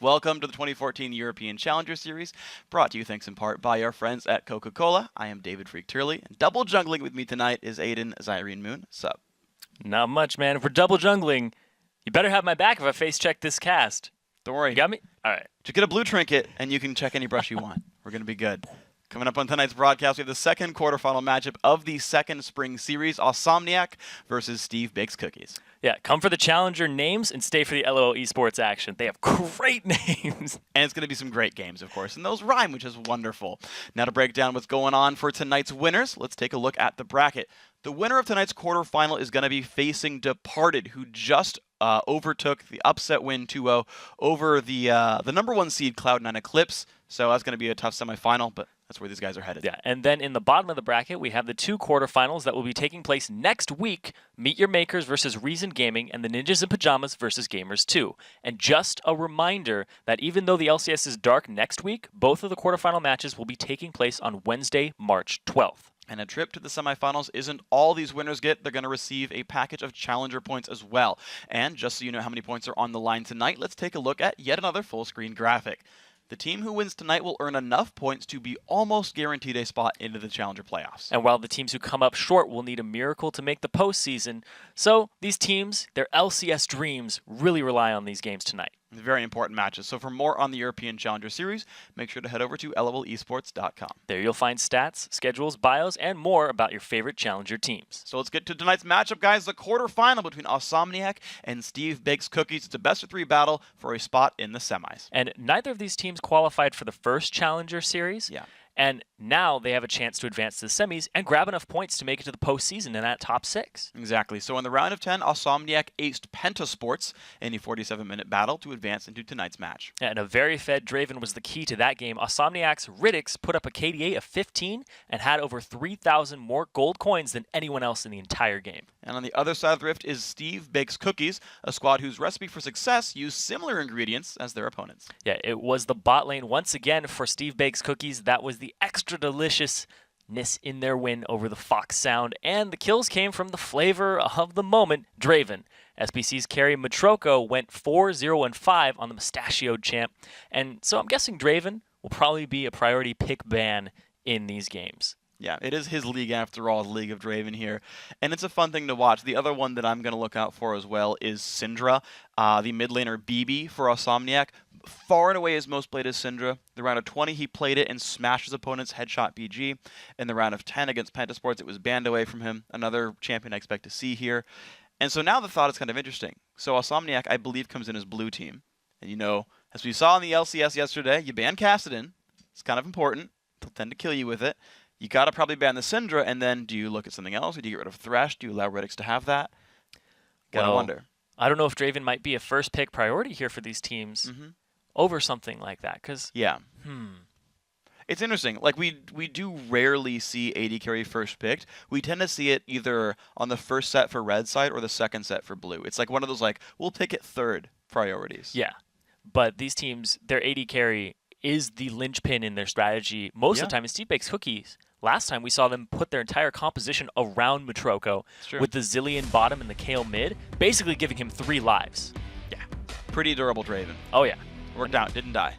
Welcome to the 2014 European Challenger Series, brought to you thanks in part by our friends at Coca-Cola. I am David Freak Turley, and double jungling with me tonight is Aiden Zyrene Moon. Sup? Not much, man. If we're double jungling, you better have my back if I face check this cast. Don't worry. You got me? All right. Just get a blue trinket, and you can check any brush you want. We're going to be good. Coming up on tonight's broadcast, we have the second quarterfinal matchup of the second spring series, Awesomniac versus Steve Bakes Cookies. Yeah, come for the challenger names and stay for the LOL esports action. They have great names. And it's going to be some great games, of course, and those rhyme, which is wonderful. Now to break down what's going on for tonight's winners, let's take a look at the bracket. The winner of tonight's quarterfinal is going to be facing Departed, who just overtook the upset win 2-0 over the number one seed Cloud9 Eclipse. So that's going to be a tough semifinal, but that's where these guys are headed. Yeah, and then in the bottom of the bracket, we have the two quarterfinals that will be taking place next week. Meet Your Makers versus Reason Gaming and the Ninjas in Pajamas versus Gamers 2. And just a reminder that even though the LCS is dark next week, both of the quarterfinal matches will be taking place on Wednesday, March 12th. And a trip to the semifinals isn't all these winners get. They're going to receive a package of challenger points as well. And just so you know how many points are on the line tonight, let's take a look at yet another full screen graphic. The team who wins tonight will earn enough points to be almost guaranteed a spot into the Challenger playoffs. And while the teams who come up short will need a miracle to make the postseason, so these teams, their LCS dreams, really rely on these games tonight. Very important matches. So for more on the European Challenger Series, make sure to head over to lolesports.com. There you'll find stats, schedules, bios, and more about your favorite Challenger teams. So let's get to tonight's matchup, guys. The quarterfinal between Awesomniac and Steve Bakes Cookies. It's a best-of-3 battle for a spot in the semis. And neither of these teams qualified for the first Challenger Series. Yeah. And now they have a chance to advance to the semis and grab enough points to make it to the postseason in that top 6. Exactly. So in the round of 10, Awesomniac aced Pentasports in a 47-minute battle to advance into tonight's match. And a very fed Draven was the key to that game. Awesomniac's Riddick's put up a KDA of 15 and had over 3,000 more gold coins than anyone else in the entire game. And on the other side of the rift is Steve Bakes Cookies, a squad whose recipe for success used similar ingredients as their opponents. Yeah, it was the bot lane once again for Steve Bakes Cookies. That was the extra deliciousness in their win over the Fox Sound, and the kills came from the flavor of the moment, Draven. SBC's carry Matroko went 4-0-5 on the mustachioed champ, and so I'm guessing Draven will probably be a priority pick ban in these games. Yeah, it is his league after all, the League of Draven here, and it's a fun thing to watch. The other one that I'm going to look out for as well is Syndra, the mid laner BB for Awesomniac. Far and away his most played is Syndra. The round of 20 he played it and smashed his opponent's headshot BG. In the round of 10 against Pentasports it was banned away from him. Another champion I expect to see here. And so now the thought is kind of interesting. So Awesomniac I believe comes in as blue team. And you know, as we saw in the LCS yesterday, you ban Kassadin. It's kind of important. They'll tend to kill you with it. You got to probably ban the Syndra, and then do you look at something else? Or do you get rid of Thresh? Do you allow Riddick's to have that? Gotta wonder. I don't know if Draven might be a first pick priority here for these teams over something like that. Yeah. It's interesting. Like, we do rarely see AD carry first picked. We tend to see it either on the first set for red side or the second set for blue. It's like one of those, like, we'll pick it third priorities. Yeah. But these teams, their AD carry is the linchpin in their strategy most of the time. And Steve Bakes Cookies, last time we saw them put their entire composition around Matroko with the Zillion bottom and the Kale mid, basically giving him 3 lives. Yeah. Pretty durable Draven. Oh, yeah. Worked out. Didn't die.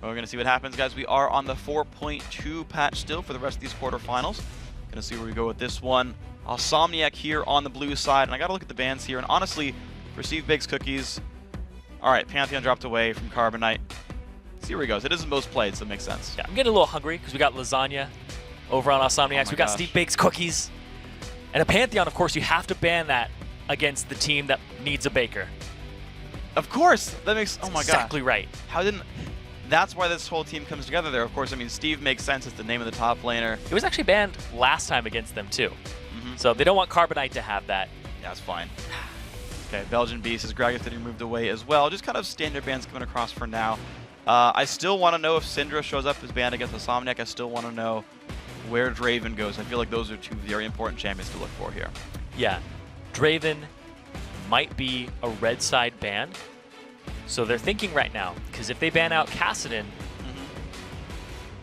Well, we're going to see what happens, guys. We are on the 4.2 patch still for the rest of these quarterfinals. Going to see where we go with this one. Awesomniac here on the blue side. And I got to look at the bans here. And honestly, for Steve Bakes Cookies, all right, Pantheon dropped away from Carbonite. See where he goes. It is the most played, so it makes sense. Yeah, I'm getting a little hungry because we got lasagna over on Awesomniacs. We got Steve Bakes Cookies. And a Pantheon, of course, you have to ban that against the team that needs a baker. Of course. That makes... Oh, my God. Exactly right. How didn't... That's why this whole team comes together there. Of course, I mean, Steve makes sense. It's the name of the top laner. It was actually banned last time against them, too. So they don't want Carbonite to have that. Yeah, that's fine. Okay, Belgian Beast is Gragas getting moved away as well. Just kind of standard bans coming across for now. I still want to know if Syndra shows up as banned against Awesomniac. I still want to know where Draven goes. I feel like those are two very important champions to look for here. Yeah, Draven might be a red side ban. So they're thinking right now, because if they ban out Kassadin,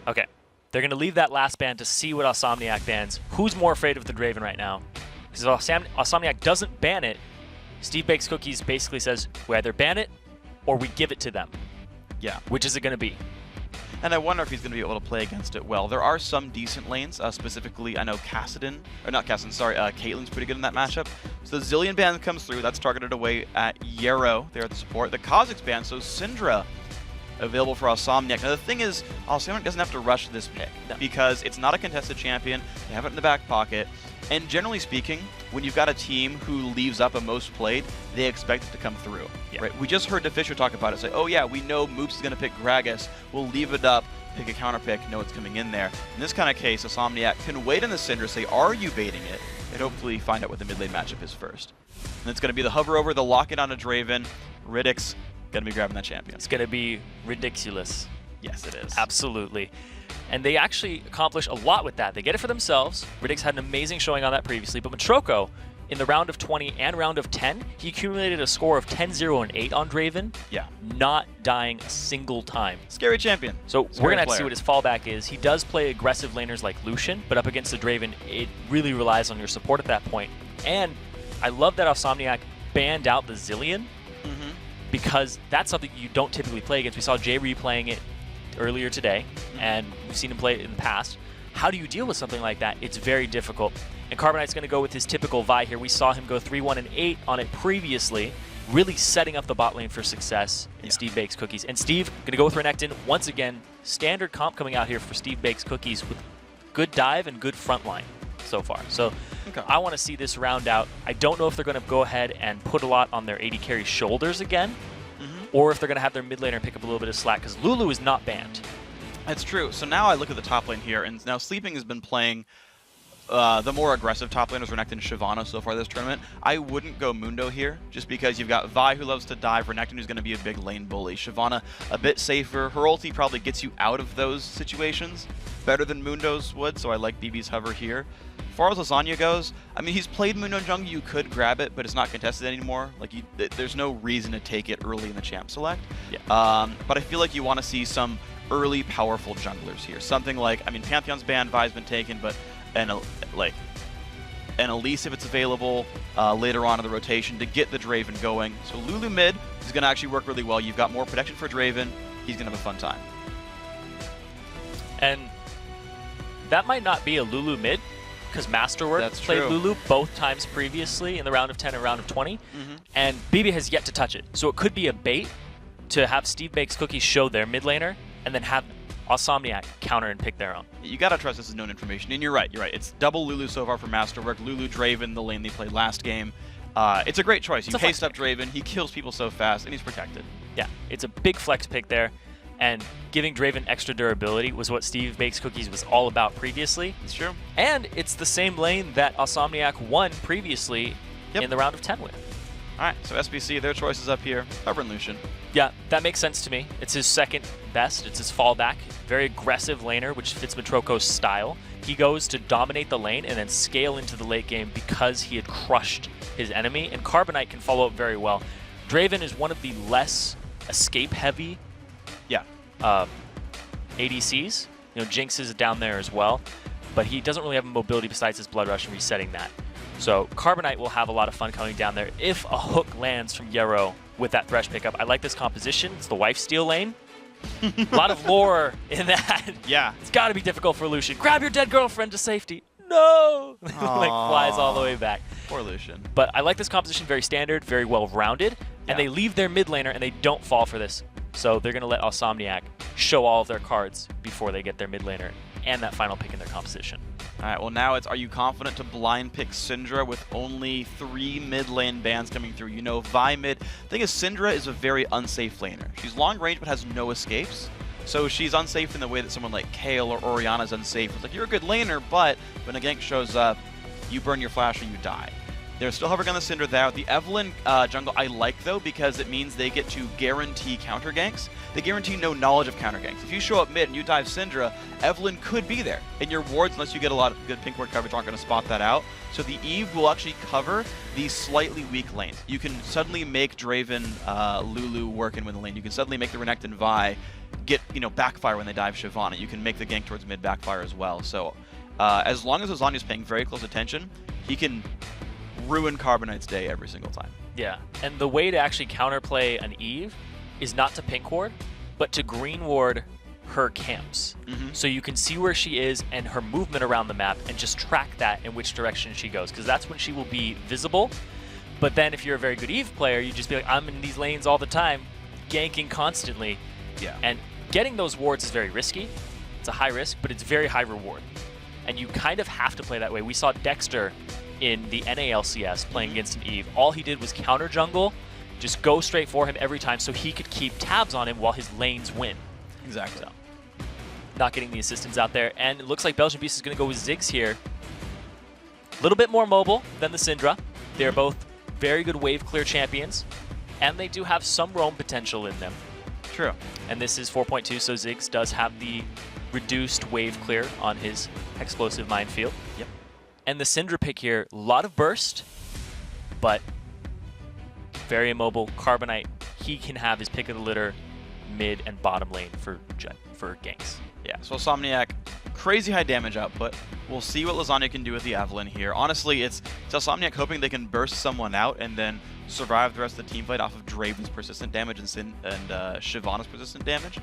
okay, they're going to leave that last ban to see what Awesomniac bans. Who's more afraid of the Draven right now? Because if Awesomniac doesn't ban it, Steve Bakes Cookies basically says, we either ban it or we give it to them. Yeah. Which is it going to be? And I wonder if he's going to be able to play against it well. There are some decent lanes, specifically, I know Caitlyn's pretty good in that matchup. So the Zillion ban comes through. That's targeted away at Yarrow there at the support. The Kha'Zix ban, so Syndra available for Insomniac. Now the thing is, Insomniac doesn't have to rush this pick because it's not a contested champion. They have it in the back pocket. And generally speaking, when you've got a team who leaves up a most played, they expect it to come through. Yeah. Right? We just heard DeFisher talk about it, say, oh yeah, we know Moops is going to pick Gragas. We'll leave it up, pick a counter pick, know it's coming in there. In this kind of case, Insomniac can wait on the Syndra, say, are you baiting it? And hopefully find out what the mid lane matchup is first. And it's going to be the hover over, the lock it on a Draven. Riddick's going to be grabbing that champion. It's going to be ridiculous. Yes, it is. Absolutely. And they actually accomplish a lot with that. They get it for themselves. Riddick's had an amazing showing on that previously, but Matroko, in the round of 20 and round of 10, he accumulated a score of 10, 0, and 8 on Draven, not dying a single time. Scary champion. So we're going to have to see what his fallback is. He does play aggressive laners like Lucian, but up against the Draven, it really relies on your support at that point. And I love that Insomniac banned out the Zillion, because that's something you don't typically play against. We saw Jay replaying it earlier today, and we've seen him play it in the past. How do you deal with something like that? It's very difficult. And Carbonite's going to go with his typical Vi here. We saw him go 3-1 and 8 on it previously, really setting up the bot lane for success in Steve Bakes Cookies. And Steve going to go with Renekton. Once again, standard comp coming out here for Steve Bakes Cookies with good dive and good front line so far. So I want to see this round out. I don't know if they're going to go ahead and put a lot on their AD carry shoulders again, or if they're going to have their mid laner pick up a little bit of slack, because Lulu is not banned. That's true. So now I look at the top lane here, and now Sleeping has been playing the more aggressive top laners, Renekton and Shyvana so far this tournament. I wouldn't go Mundo here, just because you've got Vi who loves to dive, Renekton who's going to be a big lane bully, Shyvana a bit safer. Her ulti probably gets you out of those situations better than Mundo's would, so I like BB's hover here. As far as Lasagna goes, I mean, he's played Mundo jungle, you could grab it, but it's not contested anymore. Like, there's no reason to take it early in the champ select. But I feel like you want to see some early powerful junglers here. Something like, I mean, Pantheon's banned, Vi's been taken, but an Elise if it's available later on in the rotation to get the Draven going. So Lulu mid is going to actually work really well. You've got more protection for Draven. He's going to have a fun time. And that might not be a Lulu mid, because Masterwork played true. Lulu both times previously in the round of 10 and round of 20, and BB has yet to touch it. So it could be a bait to have Steve Bakes Cookies show their mid laner, and then have Insomniac counter and pick their own. You gotta trust this is known information, and you're right. It's double Lulu so far for Masterwork. Lulu, Draven, the lane they played last game. It's a great choice. You haste up Draven, he kills people so fast, and he's protected. Yeah, it's a big flex pick there, and giving Draven extra durability was what Steve Bakes Cookies was all about previously. It's true. And it's the same lane that Insomniac won previously in the round of 10 with. All right, so SBC, their choice is up here. Hover and Lucian. Yeah, that makes sense to me. It's his second best. It's his fallback. Very aggressive laner, which fits Matroko's style. He goes to dominate the lane and then scale into the late game because he had crushed his enemy, and Carbonite can follow up very well. Draven is one of the less escape-heavy ADCs. You know, Jinx is down there as well, but he doesn't really have a mobility besides his Blood Rush and resetting that. So Carbonite will have a lot of fun coming down there if a hook lands from Yarrow with that Thresh pickup. I like this composition. It's the wife steal lane. A lot of lore in that. Yeah. It's got to be difficult for Lucian. Grab your dead girlfriend to safety. No! Like flies all the way back. Poor Lucian. But I like this composition, very standard, very well-rounded, and they leave their mid laner and they don't fall for this. So they're going to let Insomniac show all of their cards before they get their mid laner and that final pick in their composition. All right, well now it's, are you confident to blind pick Syndra with only 3 mid lane bans coming through? You know, Vi mid. The thing is, Syndra is a very unsafe laner. She's long range but has no escapes. So she's unsafe in the way that someone like Kayle or Orianna is unsafe. It's like, you're a good laner, but when a gank shows up, you burn your flash or you die. They're still hovering on the Syndra there. The Evelynn jungle I like, though, because it means they get to guarantee counter ganks. They guarantee no knowledge of counter ganks. If you show up mid and you dive Syndra, Evelynn could be there. And your wards, unless you get a lot of good pink ward coverage, aren't going to spot that out. So the Eve will actually cover these slightly weak lanes. You can suddenly make Draven, Lulu work and win the lane. You can suddenly make the Renekton Vi get, backfire when they dive Shyvana. You can make the gank towards mid backfire as well. So as long as Lasagna's paying very close attention, he can ruin Carbonite's day every single time. Yeah, and the way to actually counterplay an Eve is not to pink ward, but to green ward her camps. So you can see where she is and her movement around the map and just track that in which direction she goes, because that's when she will be visible. But then if you're a very good Eve player, you just be like, I'm in these lanes all the time, ganking constantly. Yeah. And getting those wards is very risky. It's a high risk, but it's very high reward. And you kind of have to play that way. We saw Dexter in the NALCS playing against an Eve. All he did was counter jungle, just go straight for him every time so he could keep tabs on him while his lanes win. Exactly. So, not getting the assistance out there. And it looks like Belgian Beast is going to go with Ziggs here. A little bit more mobile than the Syndra. They're both very good wave clear champions, and they do have some roam potential in them. True. And this is 4.2, so Ziggs does have the reduced wave clear on his explosive minefield. Yep. And the Syndra pick here, a lot of burst, but very immobile. Carbonite, he can have his pick of the litter mid and bottom lane for ganks. Yeah, so Somniac, crazy high damage output. We'll see what Lasagna can do with the Evelynn here. Honestly, it's Somniac hoping they can burst someone out and then survive the rest of the team fight off of Draven's persistent damage and Shyvana's persistent damage.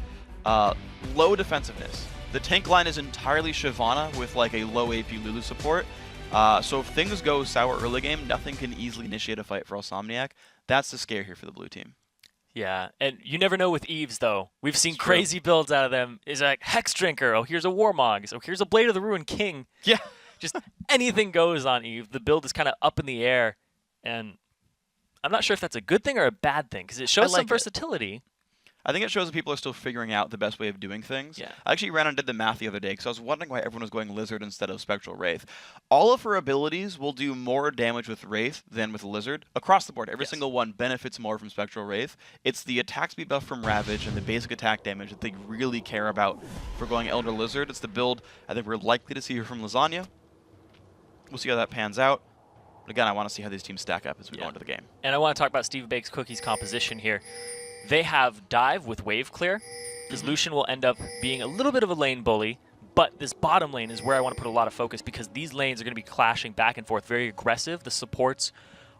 Low defensiveness. The tank line is entirely Shyvana with like a low AP Lulu support. So if things go sour early game, nothing can easily initiate a fight for Somniac. That's the scare here for the blue team. Yeah, and you never know with Eves, though. We've seen crazy builds out of them. It's like Hex Drinker. Oh, here's a Warmog. Oh, here's a Blade of the Ruined King. Yeah. Just anything goes on Eve. The build is kind of up in the air, and I'm not sure if that's a good thing or a bad thing, because it shows some versatility. I think it shows that people are still figuring out the best way of doing things. Yeah. I actually ran and did the math the other day because I was wondering why everyone was going Lizard instead of Spectral Wraith. All of her abilities will do more damage with Wraith than with Lizard. Across the board, every single one benefits more from Spectral Wraith. It's the attack speed buff from Ravage and the basic attack damage that they really care about for going Elder Lizard. It's the build I think we're likely to see here from Lasagna. We'll see how that pans out. But again, I want to see how these teams stack up as we go into the game. And I want to talk about Steve Bake's Cookie's composition here. They have Dive with Wave Clear. This Lucian will end up being a little bit of a lane bully, but this bottom lane is where I want to put a lot of focus because these lanes are going to be clashing back and forth, very aggressive. The supports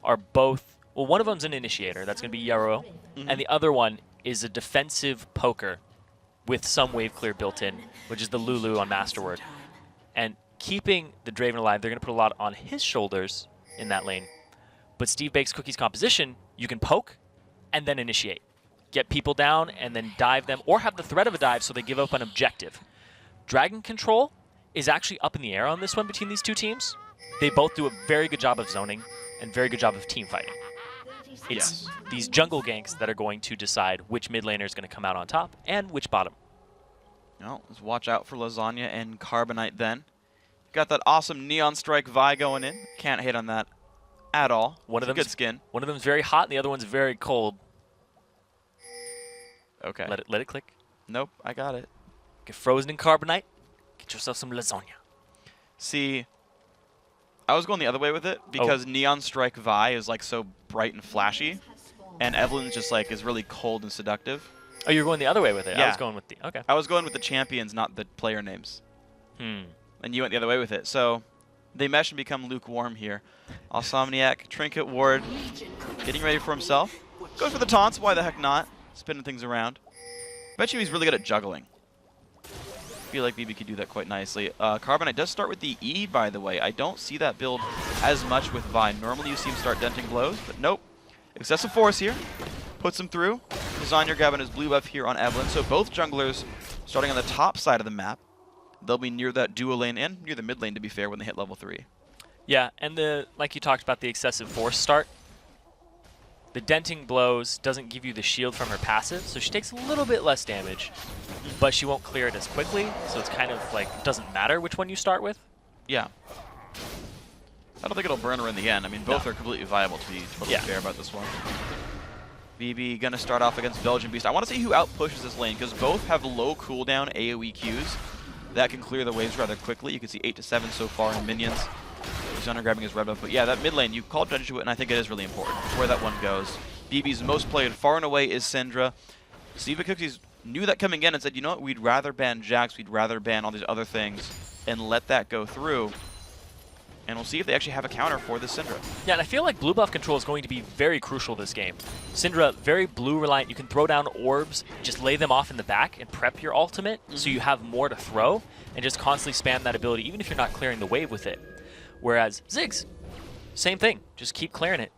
are both, well, one of them's an initiator, that's going to be Yarrow, and the other one is a defensive poker with some Wave Clear built in, which is the Lulu on Masterword. And keeping the Draven alive, they're going to put a lot on his shoulders in that lane. But Steve Bake's Cookie's composition, you can poke and then initiate. Get people down and then dive them, or have the threat of a dive so they give up an objective. Dragon Control is actually up in the air on this one between these two teams. They both do a very good job of zoning and very good job of team fighting. It's these jungle ganks that are going to decide which mid laner is going to come out on top and which bottom. Well, let's watch out for Lasagna and Carbonite then. Got that awesome Neon Strike Vi going in. Can't hate on that at all. One of them good skin. One of them's very hot and the other one's very cold. Okay. Let it click. Nope, I got it. Get frozen in Carbonite. Get yourself some lasagna. See, I was going the other way with it because Neon Strike Vi is like so bright and flashy, and Evelynn's just like is really cold and seductive. Oh, you're going the other way with it. Yeah. I was going with the I was going with the champions, not the player names. And you went the other way with it. So they mesh and become lukewarm here. Somniac, Trinket Ward, getting ready for himself. Goes for the taunts. Why the heck not? Spinning things around. Bet you he's really good at juggling. Feel like BB could do that quite nicely. Carbonite does start with the E, by the way. I don't see that build as much with Vi. Normally you see him start denting blows, but nope. Excessive force here. Puts him through. Lasagna grabbing his blue buff here on Evelynn. So both junglers starting on the top side of the map. They'll be near that dual lane and near the mid lane, to be fair, when they hit level 3. Yeah, and like you talked about, the excessive force start. The denting blows doesn't give you the shield from her passive, so she takes a little bit less damage, but she won't clear it as quickly, so it's kind of like, doesn't matter which one you start with. Yeah. I don't think it'll burn her in the end. I mean, both are completely viable, to be totally fair about this one. BB gonna start off against Belgian Beast. I want to see who outpushes this lane, because both have low cooldown AoE Qs that can clear the waves rather quickly. You can see 8 to 7 so far in minions. He's under grabbing his red buff, but yeah, that mid lane, you called attention to it, and I think it is really important. It's where that one goes. BB's most played far and away is Syndra. Steve Cookies knew that coming in and said, you know what, we'd rather ban Jax, we'd rather ban all these other things, and let that go through. And we'll see if they actually have a counter for this Syndra. Yeah, and I feel like blue buff control is going to be very crucial this game. Syndra, very blue reliant. You can throw down orbs, just lay them off in the back and prep your ultimate so you have more to throw and just constantly spam that ability even if you're not clearing the wave with it. Whereas Ziggs, same thing, just keep clearing it.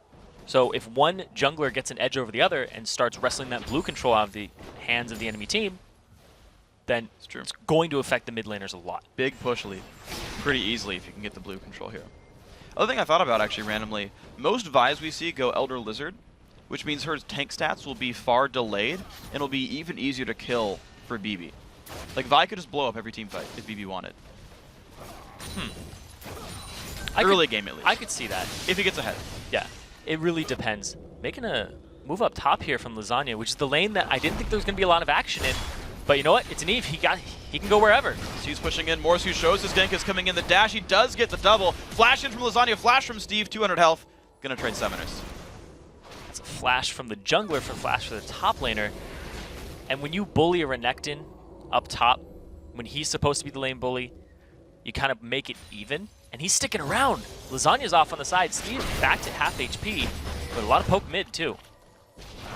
So if one jungler gets an edge over the other and starts wrestling that blue control out of the hands of the enemy team, then it's going to affect the mid laners a lot. Big push lead. Pretty easily if you can get the blue control here. Other thing I thought about actually randomly, most Vi's we see go Elder Lizard, which means her tank stats will be far delayed, and it'll be even easier to kill for BB. Like, Vi could just blow up every team fight if BB wanted. Early game, at least. I could see that. If he gets ahead. Yeah, it really depends. Making a move up top here from Lasagna, which is the lane that I didn't think there was going to be a lot of action in. But you know what? It's an Eve. He can go wherever. He's pushing in. Morsu shows his gank is coming in. The dash, he does get the double. Flash in from Lasagna, flash from Steve, 200 health. Gonna trade summoners. That's a flash from the jungler for flash for the top laner. And when you bully a Renekton up top, when he's supposed to be the lane bully, you kind of make it even. And he's sticking around. Lasagna's off on the side. Steve back to half HP, but a lot of poke mid too.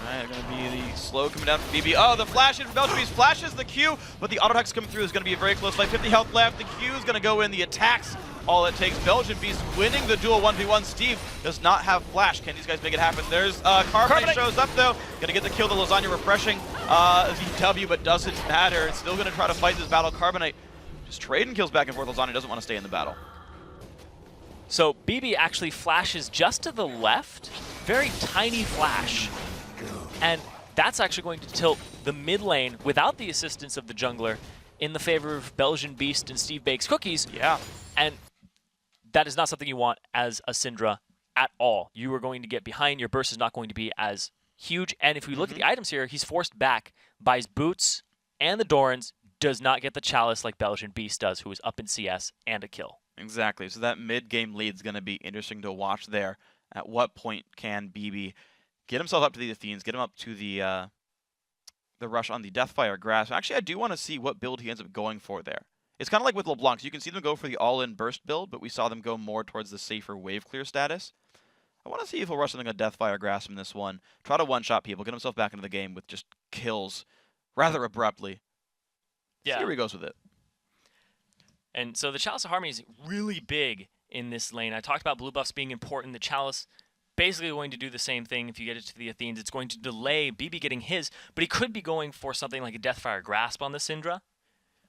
Alright, gonna be the slow coming down from BB. Oh, the flash in from Belgian Beast flashes the Q, but the auto attack's coming through is gonna be a very close fight. 50 health left. The Q is gonna go in. The attacks, all it takes. Belgian Beast winning the duel 1v1. Steve does not have flash. Can these guys make it happen? There's Carbonate shows up though. Gonna get the kill. The Lasagna refreshing VW, but doesn't matter. It's still gonna try to fight this battle. Carbonate just trading kills back and forth. Lasagna doesn't want to stay in the battle. So BB actually flashes just to the left. Very tiny flash. And that's actually going to tilt the mid lane without the assistance of the jungler in the favor of Belgian Beast and Steve Bakes Cookies. Yeah. And that is not something you want as a Syndra at all. You are going to get behind. Your burst is not going to be as huge. And if we look at the items here, he's forced back by his boots and the Dorans. Does not get the chalice like Belgian Beast does, who is up in CS and a kill. Exactly. So that mid-game lead is going to be interesting to watch there. At what point can BB get himself up to the Athenes, get him up to the rush on the Deathfire Grasp? Actually, I do want to see what build he ends up going for there. It's kind of like with LeBlanc. So you can see them go for the all-in burst build, but we saw them go more towards the safer wave clear status. I want to see if he'll rush something like a Deathfire Grasp in this one. Try to one-shot people, get himself back into the game with just kills rather abruptly. Yeah. See where he goes with it. And so the Chalice of Harmony is really big in this lane. I talked about blue buffs being important. The Chalice basically going to do the same thing if you get it to the Athenes. It's going to delay BB getting his, but he could be going for something like a Deathfire Grasp on the Syndra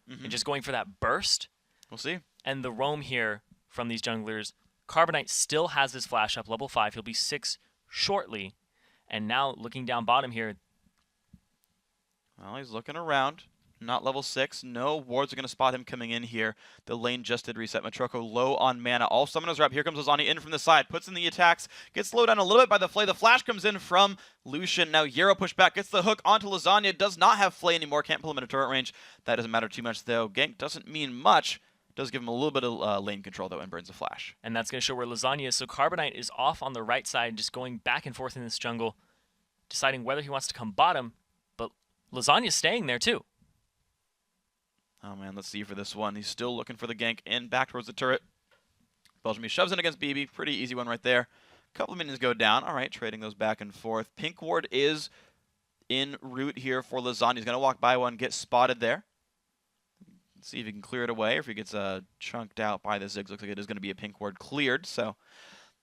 and just going for that burst. We'll see. And the roam here from these junglers, Carbonite still has his flash up, level 5. He'll be 6 shortly. And now looking down bottom here. Well, he's looking around. Not level 6. No wards are going to spot him coming in here. The lane just did reset. Matroko low on mana. All summoners are up. Here comes Lasagna in from the side. Puts in the attacks. Gets slowed down a little bit by the Flay. The flash comes in from Lucian. Now Yero push back. Gets the hook onto Lasagna. Does not have Flay anymore. Can't pull him into turret range. That doesn't matter too much though. Gank doesn't mean much. Does give him a little bit of lane control though and burns a flash. And that's going to show where Lasagna is. So Carbonite is off on the right side, just going back and forth in this jungle, deciding whether he wants to come bottom. But Lasagna's staying there too. Oh man, let's see for this one. He's still looking for the gank in back towards the turret. Belgium shoves in against BB. Pretty easy one right there. A couple of minions go down. All right, trading those back and forth. Pink ward is in route here for Lasagna. He's going to walk by one, get spotted there. Let's see if he can clear it away or if he gets chunked out by the Ziggs. Looks like it is going to be a pink ward cleared, so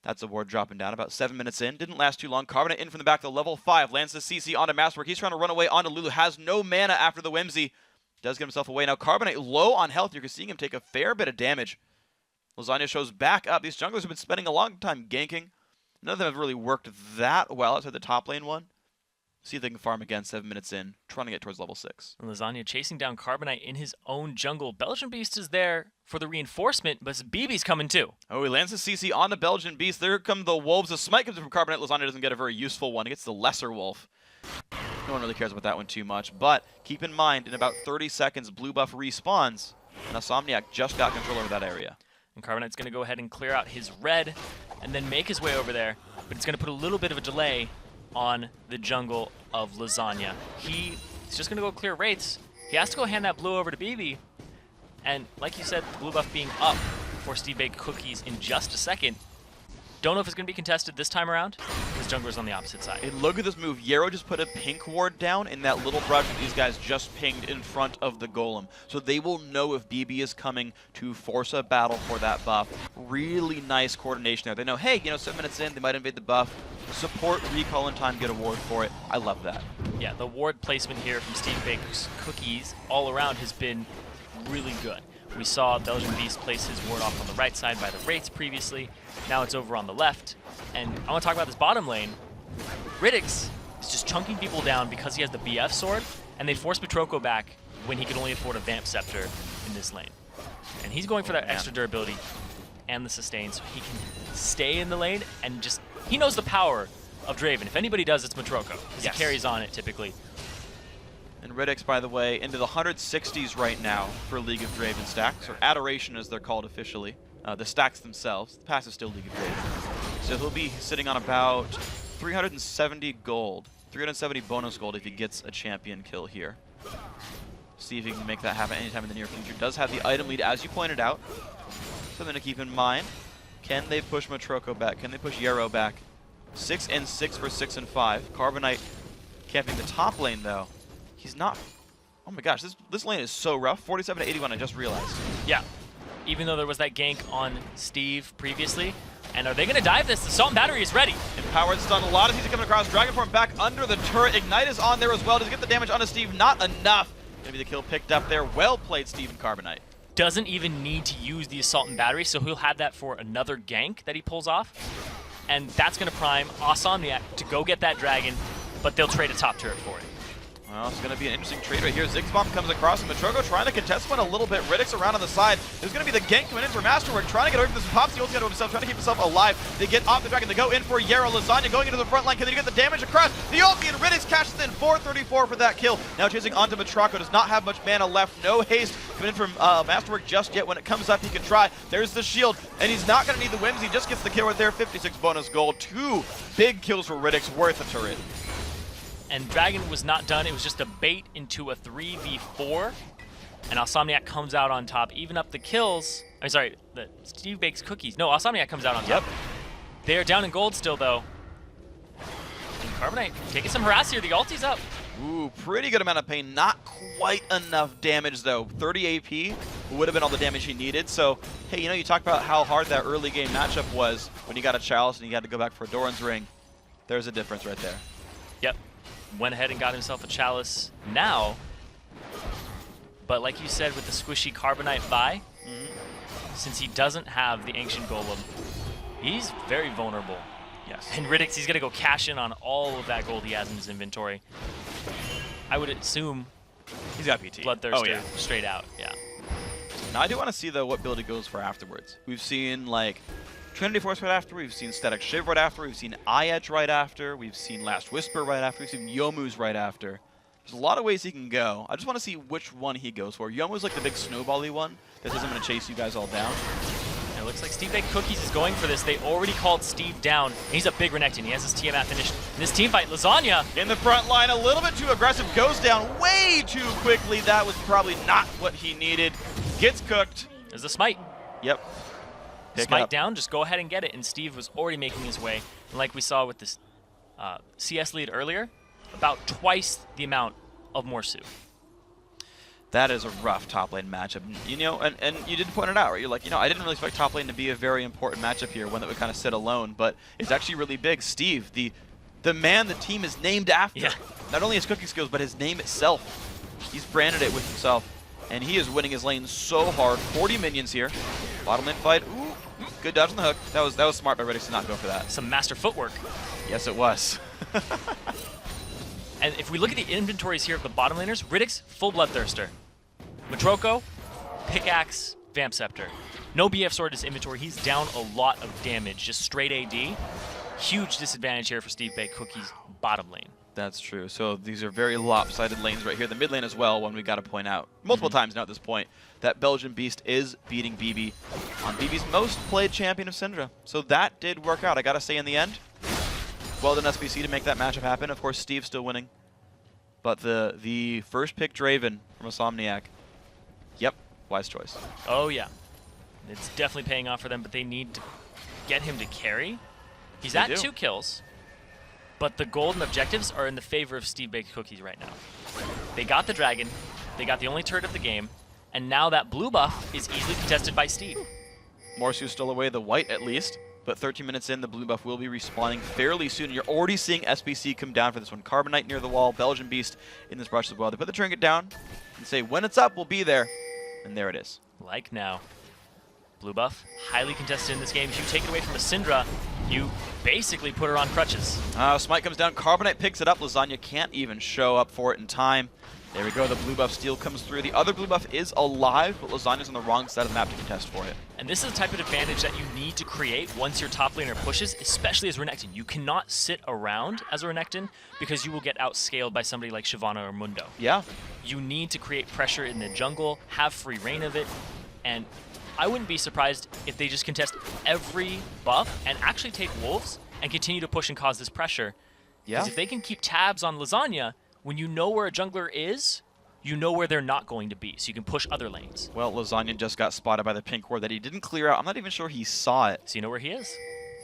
that's a ward dropping down. About 7 minutes in. Didn't last too long. Carbonate in from the back to level 5. Lands the CC onto Masterwork. He's trying to run away onto Lulu. Has no mana after the Whimsy. Does get himself away. Now Carbonate low on health. You're seeing him take a fair bit of damage. Lasagna shows back up. These junglers have been spending a long time ganking. None of them have really worked that well outside the top lane one. See if they can farm again 7 minutes in. Trying to get towards level 6. And Lasagna chasing down Carbonite in his own jungle. Belgian Beast is there for the reinforcement, but BB's coming too. Oh, he lands the CC on the Belgian Beast. There come the wolves. The smite comes in from Carbonite. Lasagna doesn't get a very useful one. He gets the lesser wolf. No one really cares about that one too much, but keep in mind, in about 30 seconds, blue buff respawns, and Insomniac just got control over that area. And Carbonite's going to go ahead and clear out his red, and then make his way over there, but it's going to put a little bit of a delay on the jungle of Lasagna. He's just going to go clear Wraiths. He has to go hand that blue over to BB, and like you said, the blue buff being up for Steve Baked Cookies in just a second. Don't know if it's going to be contested this time around, because junglers on the opposite side. And look at this move. Yarrow just put a pink ward down in that little brush that these guys just pinged in front of the golem. So they will know if BB is coming to force a battle for that buff. Really nice coordination there. They know, hey, you know, 7 minutes in, they might invade the buff. Support, recall in time, get a ward for it. I love that. Yeah, the ward placement here from Steve Baker's Cookies all around has been really good. We saw Belgian Beast place his ward off on the right side by the Wraiths previously. Now it's over on the left. And I want to talk about this bottom lane. Ridix is just chunking people down because he has the BF sword, and they force Petroko back when he can only afford a Vamp Scepter in this lane. And he's going for that extra durability and the sustain so he can stay in the lane and just... He knows the power of Draven. If anybody does, it's Petroko, because he carries on it typically. And Ridix, by the way, into the 160s right now for League of Draven stacks, or Adoration as they're called officially. The stacks themselves. The pass is still League of Draven. So he'll be sitting on about 370 gold. 370 bonus gold if he gets a champion kill here. See if he can make that happen anytime in the near future. Does have the item lead, as you pointed out. Something to keep in mind. Can they push Matroko back? Can they push Yarrow back? 6 and 6 for 6 and 5. Carbonite camping the top lane, though. He's not... Oh my gosh, this lane is so rough. 47 to 81, I just realized. Yeah. Even though there was that gank on Steve previously. And are they going to dive this? The Salt and Battery is ready. Empowered stun, a lot of heat coming across. Dragonform back under the turret. Ignite is on there as well. Does he get the damage onto Steve? Not enough. Gonna be the kill picked up there. Well played, Steve and Carbonite. Doesn't even need to use the Assault and Battery, so he'll have that for another gank that he pulls off. And that's going to prime Osomniac to go get that dragon, but they'll trade a top turret for it. Well, it's going to be an interesting trade right here. Ziggsbomb comes across, and Matrogo trying to contest one a little bit. Ridix around on the side. There's going to be the gank coming in for Masterwork, trying to get away from this. Pops the ulti onto himself, trying to keep himself alive. They get off the dragon. They go in for Yarrow. Lasagna going into the front line. Can they get the damage across? The ulti, and Ridix cashes in 434 for that kill. Now chasing onto Matrogo. Does not have much mana left. No haste coming in from Masterwork just yet. When it comes up, he can try. There's the shield, and he's not going to need the whims. He just gets the kill right there. 56 bonus gold. 2 big kills for Ridix, worth a turret. And Dragon was not done. It was just a bait into a 3v4. And Osomniac comes out on top, even up the kills. I'm sorry, the Steve Bakes Cookies. No, Osomniac comes out on top. They're down in gold still, though. And Carbonite taking some harass here. The ulti's up. Ooh, pretty good amount of pain. Not quite enough damage, though. 30 AP would have been all the damage he needed. So, hey, you know, you talk about how hard that early game matchup was when you got a Chalice and you had to go back for a Doran's Ring. There's a difference right there. Yep. Went ahead and got himself a Chalice now. But like you said with the squishy Carbonite buy, since he doesn't have the Ancient Golem, he's very vulnerable. Yes. And Ridix, he's going to go cash in on all of that gold he has in his inventory. I would assume he's got PT. Bloodthirster straight out, yeah. Now I do want to see, though, what build he goes for afterwards. We've seen, like, Trinity Force right after, we've seen Static Shiv right after, we've seen Eye-Edge right after, we've seen Last Whisper right after, we've seen Yomu's right after. There's a lot of ways he can go. I just want to see which one he goes for. Yomu's like the big snowball-y one that isn't going to chase you guys all down. It looks like Steve Baked Cookies is going for this. They already called Steve down. And he's a big Renekton. He has his Tiamat finished. In this team fight, Lasagna in the front line, a little bit too aggressive, goes down way too quickly. That was probably not what he needed. Gets cooked. There's a smite. Yep. Smite down, just go ahead and get it. And Steve was already making his way. And like we saw with this CS lead earlier, about twice the amount of Morsu. That is a rough top lane matchup. You know, and you did point it out, right? You're like, you know, I didn't really expect top lane to be a very important matchup here, one that would kind of sit alone, but it's actually really big. Steve, the man the team is named after. Yeah. Not only his cooking skills, but his name itself. He's branded it with himself, and he is winning his lane so hard. 40 minions here. Bottom lane fight. Ooh, good dodge on the hook. That was smart by Ridix to not go for that. Some master footwork. Yes, it was. And if we look at the inventories here of the bottom laners, Ridix, full Bloodthirster. Matroko, Pickaxe, Vamp Scepter. No BF Sword in his inventory. He's down a lot of damage, just straight AD. Huge disadvantage here for Steve Baked Cookies' bottom lane. That's true. So these are very lopsided lanes right here. The mid lane as well, one we got to point out multiple times now at this point, that Belgian Beast is beating BB on BB's most played champion of Syndra. So that did work out, I got to say, in the end. Well done, SBC, to make that matchup happen. Of course, Steve's still winning. But the first pick Draven from Osomniac, yep, wise choice. Oh, yeah. It's definitely paying off for them, but they need to get him to carry. He's at 2 kills. But the golden objectives are in the favor of Steve Baked Cookies right now. They got the dragon, they got the only turret of the game, and now that blue buff is easily contested by Steve. Morsu stole away the white at least, but 13 minutes in, the blue buff will be respawning fairly soon. You're already seeing SBC come down for this one. Carbonite near the wall, Belgian Beast in this brush as well. They put the trinket down and say, when it's up, we'll be there. And there it is. Like now. Blue buff, highly contested in this game. If you take it away from a Syndra, you basically put her on crutches. Smite comes down, Carbonite picks it up. Lasagna can't even show up for it in time. There we go, the blue buff steal comes through. The other blue buff is alive, but Lasagna's on the wrong side of the map to contest for it. And this is the type of advantage that you need to create once your top laner pushes, especially as Renekton. You cannot sit around as a Renekton because you will get outscaled by somebody like Shyvana or Mundo. Yeah. You need to create pressure in the jungle, have free reign of it, and I wouldn't be surprised if they just contest every buff and actually take wolves and continue to push and cause this pressure. Yeah. Because if they can keep tabs on Lasagna, when you know where a jungler is, you know where they're not going to be, so you can push other lanes. Well, Lasagna just got spotted by the pink ward that he didn't clear out. I'm not even sure he saw it. So you know where he is?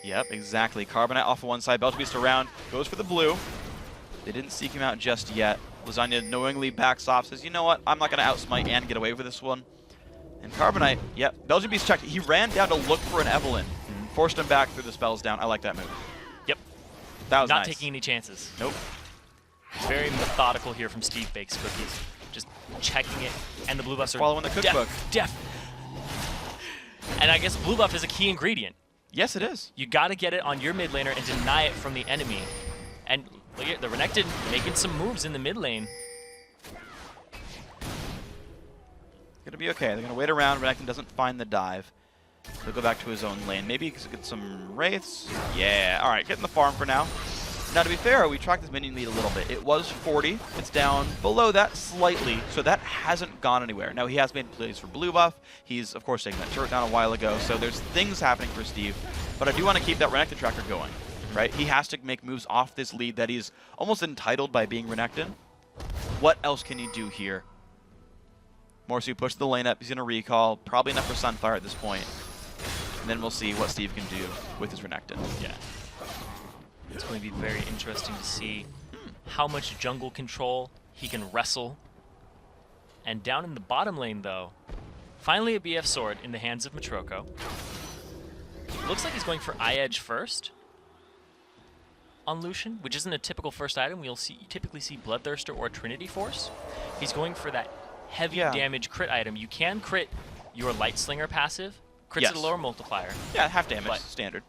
Yep, exactly. Carbonite off of one side, Belgian Beast around, goes for the blue. They didn't seek him out just yet. Lasagna knowingly backs off, says, you know what, I'm not going to outsmite and get away with this one. And Carbonite, yep, Belgian Beast checked. He ran down to look for an Evelynn. Forced him back, threw the spells down. I like that move. Yep. That was not nice. taking any chances. Nope. Very methodical here from Steve Bakes Cookies. Just checking it, and the blue buffs are following the cookbook. And I guess blue buff is a key ingredient. Yes, it is. You got to get it on your mid laner and deny it from the enemy. And look at the Renekton making some moves in the mid lane. Gonna be okay. They're gonna wait around. Renekton doesn't find the dive. He'll go back to his own lane. Maybe get some wraiths. Yeah. All right, getting the farm for now. Now, to be fair, we tracked his minion lead a little bit. It was 40. It's down below that slightly, so that hasn't gone anywhere. Now, he has made plays for blue buff. He's, of course, taking that turret down a while ago, so there's things happening for Steve. But I do want to keep that Renekton tracker going, right? He has to make moves off this lead that he's almost entitled by being Renekton. What else can he do here? Morsu pushed the lane up. He's going to recall. Probably enough for Sunfire at this point. And then we'll see what Steve can do with his Renekton. Yeah. It's going to be very interesting to see how much jungle control he can wrestle. And down in the bottom lane, though, finally a BF sword in the hands of Matroko. Looks like he's going for eye edge first on Lucian, which isn't a typical first item. We'll typically see Bloodthirster or Trinity Force. He's going for that heavy damage crit item. You can crit your Light Slinger passive. Crits at a lower multiplier. Yeah, half damage, standard.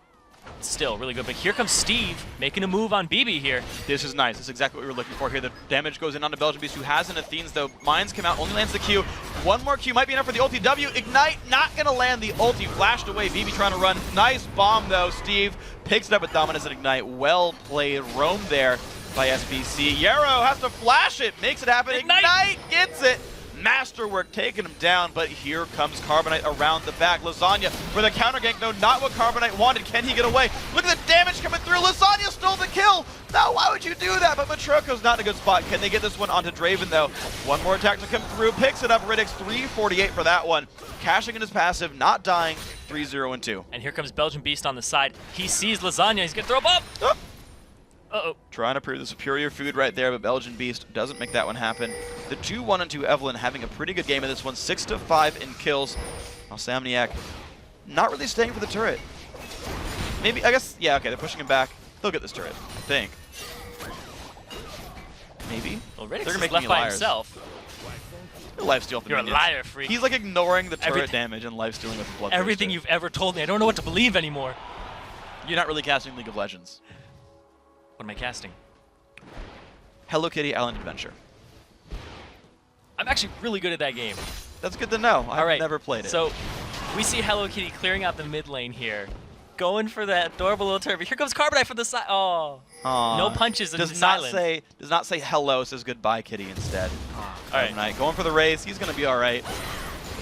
Still really good, but here comes Steve making a move on BB here. This is nice. This is exactly what we were looking for here. The damage goes in onto Belgian Beast, who has an Athenes, though. Mines come out, only lands the Q. One more Q might be enough for the ulti. W, Ignite, not going to land the ulti. Flashed away, BB trying to run. Nice bomb, though. Steve picks it up with Dominus and Ignite. Well played. Roam there by SBC. Yarrow has to flash it. Makes it happen. Ignite gets it. Masterwork taking him down, but here comes Carbonite around the back. Lasagna for the counter gank. No, not what Carbonite wanted. Can he get away? Look at the damage coming through. Lasagna stole the kill. Now, why would you do that? But Matroko's not in a good spot. Can they get this one onto Draven, though? One more attack to come through. Picks it up. Riddick's 348 for that one. Cashing in his passive, not dying. 3-0 and 2. And here comes Belgian Beast on the side. He sees Lasagna. He's going to throw him up. Oh. Uh-oh. Trying to prove the superior food right there, but Belgian Beast doesn't make that one happen. The 2-1 and 2 Evelynn having a pretty good game in this one. 6-5 in kills. Insomniac not really staying for the turret. Maybe, I guess, yeah, okay, they're pushing him back. They'll get this turret, I think. Maybe. Well, Riddick's is left by himself. Lifesteal for You're minions. A liar, freak. He's like ignoring the turret damage and lifestealing with the blood. Everything you've ever told me. I don't know what to believe anymore. You're not really casting League of Legends. What am I casting? Hello Kitty Island Adventure. I'm actually really good at that game. That's good to know. I've never played it. So we see Hello Kitty clearing out the mid lane here. Going for that adorable little turret. Here comes Carbonite from the side. Oh. Aww. No punches in does silence. Does not say hello, says goodbye Kitty instead. All right. Going for the raise. He's going to be all right.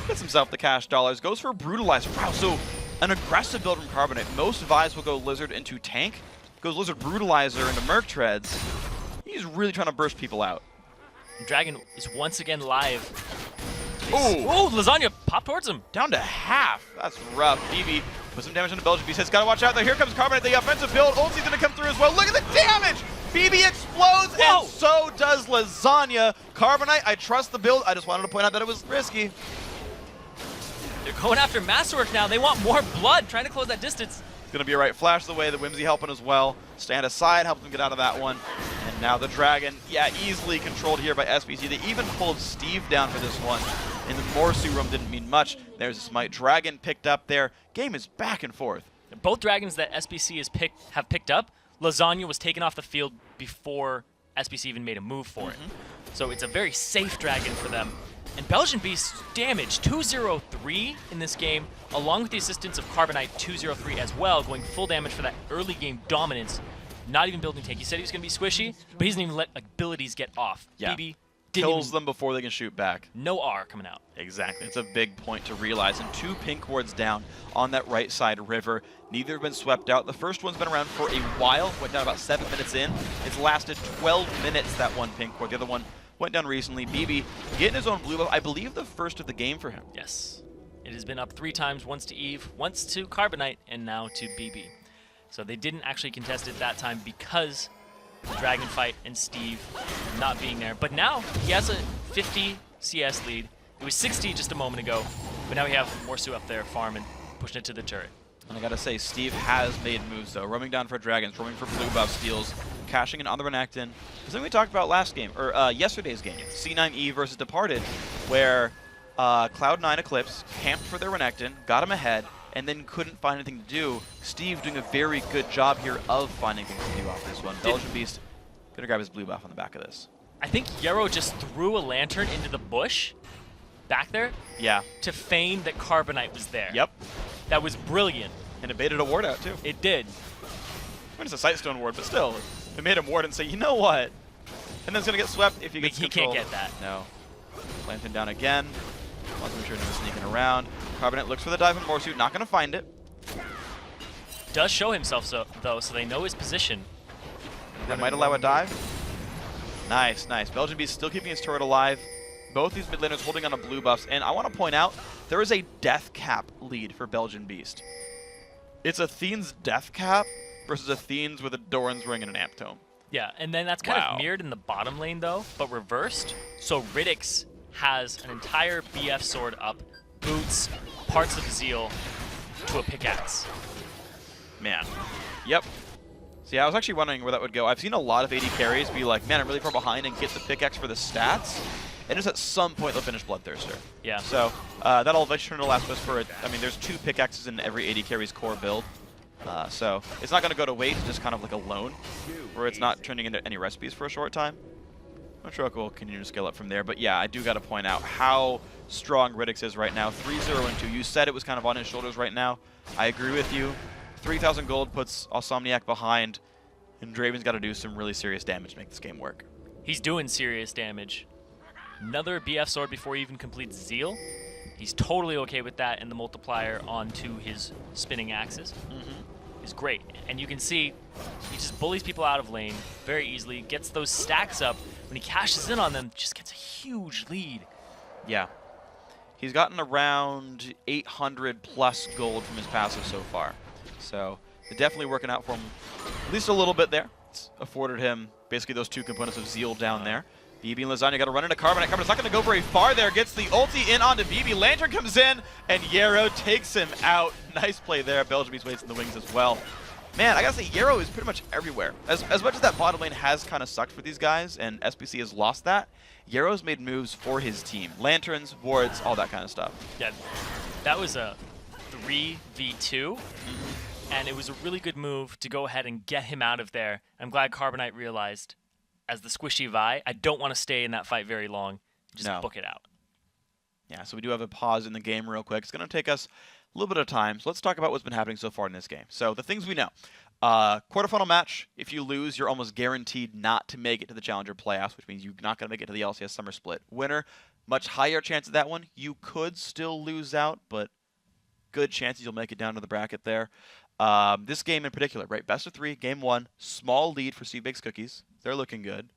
Gets himself the cash dollars. Goes for a Brutalizer. Wow, so an aggressive build from Carbonite. Most Vi's will go Lizard into tank. Goes Lizard Brutalizer into Merc Treads. He's really trying to burst people out. Dragon is once again live. Oh, oh, Lasagna popped towards him. Down to half. That's rough. BB put some damage on the Belgian Beast. He's got to watch out though. Here comes Carbonite, the offensive build. Ulti's going to come through as well. Look at the damage! BB explodes, Whoa! and so does Lasagna. Carbonite, I trust the build. I just wanted to point out that it was risky. They're going after Masterwork now. They want more blood, trying to close that distance. It's going to be a right flash the way. The Whimsy helping as well. Stand aside, helps them get out of that one. And now the Dragon, yeah, easily controlled here by SBC. They even pulled Steve down for this one. And the Morsu room didn't mean much. There's a Smite. Dragon picked up there. Game is back and forth. Both Dragons that SBC have picked up, Lasagna was taken off the field before SBC even made a move for it. So it's a very safe Dragon for them. And Belgian Beast damage 203 in this game, along with the assistance of Carbonite 203 as well, going full damage for that early game dominance. Not even building tank. He said he was going to be squishy, but he doesn't even let abilities get off. Yeah. BB Kills them before they can shoot back. No R coming out. Exactly. It's a big point to realize. And 2 pink wards down on that right side river. Neither have been swept out. The first one's been around for a while. Went down about 7 minutes in. It's lasted 12 minutes, that one pink ward. The other one went down recently. BB getting his own blue buff. I believe the first of the game for him. Yes. It has been up 3 times, once to Eve, once to Carbonite, and now to BB. So they didn't actually contest it that time because the Dragon fight and Steve not being there. But now he has a 50 CS lead. It was 60 just a moment ago, but now we have Morsu up there farming, pushing it to the turret. And I gotta say, Steve has made moves though. Roaming down for Dragons, roaming for blue buff steals, cashing in on the Renekton. Something we talked about last game, or yesterday's game, C9E versus Departed, where Cloud9 Eclipse camped for their Renekton, got him ahead, and then couldn't find anything to do. Steve doing a very good job here of finding things to do off this one. Belgian Beast gonna grab his blue buff on the back of this. I think Yarrow just threw a lantern into the bush back there. Yeah. To feign that Carbonite was there. Yep. That was brilliant. And it baited a ward out too. It did. I mean, it's a Sightstone ward, but still, it made him ward and say, you know what? And then it's gonna get swept if he gets control. Can't get that. No. Lantern down again. Wants to make sure no one's sneaking around. Carbonite looks for the dive in Morsu, not gonna find it. Does show himself though, so they know his position. That might allow a dive. Nice, nice. Belgian Beast still keeping his turret alive. Both these mid laners holding on to blue buffs, and I want to point out, there is a death cap lead for Belgian Beast. It's Athene's death cap versus Athene's with a Doran's ring and an Amp Tome. Yeah, and then that's kind of mirrored in the bottom lane though, but reversed. So Riddix has an entire BF sword up, boots, parts of Zeal to a pickaxe. Man. Yep. See, I was actually wondering where that would go. I've seen a lot of AD carries be like, man, I'm really far behind and get the pickaxe for the stats. And just at some point they'll finish Bloodthirster. Yeah. So that'll eventually turn to Last Whisper. I mean, there's 2 pickaxes in every AD carry's core build. So it's not going to go to waste, just kind of like a loan, where it's not turning into any recipes for a short time. I'm sure we'll continue to scale up from there. But yeah, I do got to point out how strong Riddix is right now. 3-0-2. You said it was kind of on his shoulders right now. I agree with you. 3,000 gold puts Insomniac behind, and Draven's got to do some really serious damage to make this game work. He's doing serious damage. Another BF sword before he even completes Zeal. He's totally okay with that, and the multiplier onto his spinning axes is great. And you can see he just bullies people out of lane very easily, gets those stacks up. When he cashes in on them, just gets a huge lead. Yeah. He's gotten around 800 plus gold from his passive so far. So they're definitely working out for him at least a little bit there. It's afforded him basically those 2 components of Zeal down there. BB and Lasagna got to run into Carbonite. Carbonite's not going to go very far there. Gets the ulti in onto BB. Lantern comes in, and Yarrow takes him out. Nice play there. Belgium Beast waits in the wings as well. Man, I got to say, Yarrow is pretty much everywhere. As much as that bottom lane has kind of sucked for these guys, and SBC has lost that, Yarrow's made moves for his team. Lanterns, wards, all that kind of stuff. Yeah, that was a 3v2. And it was a really good move to go ahead and get him out of there. I'm glad Carbonite realized, as the squishy Vi, I don't want to stay in that fight very long. Just book it out. Yeah, so we do have a pause in the game real quick. It's going to take us a little bit of time. So let's talk about what's been happening so far in this game. So the things we know. Quarterfinal match, if you lose, you're almost guaranteed not to make it to the Challenger playoffs, which means you're not going to make it to the LCS Summer Split. Winner, much higher chance of that one. You could still lose out, but good chances you'll make it down to the bracket there. This game in particular, right? Best of 3, game 1, small lead for Steve Bakes Cookies. They're looking good.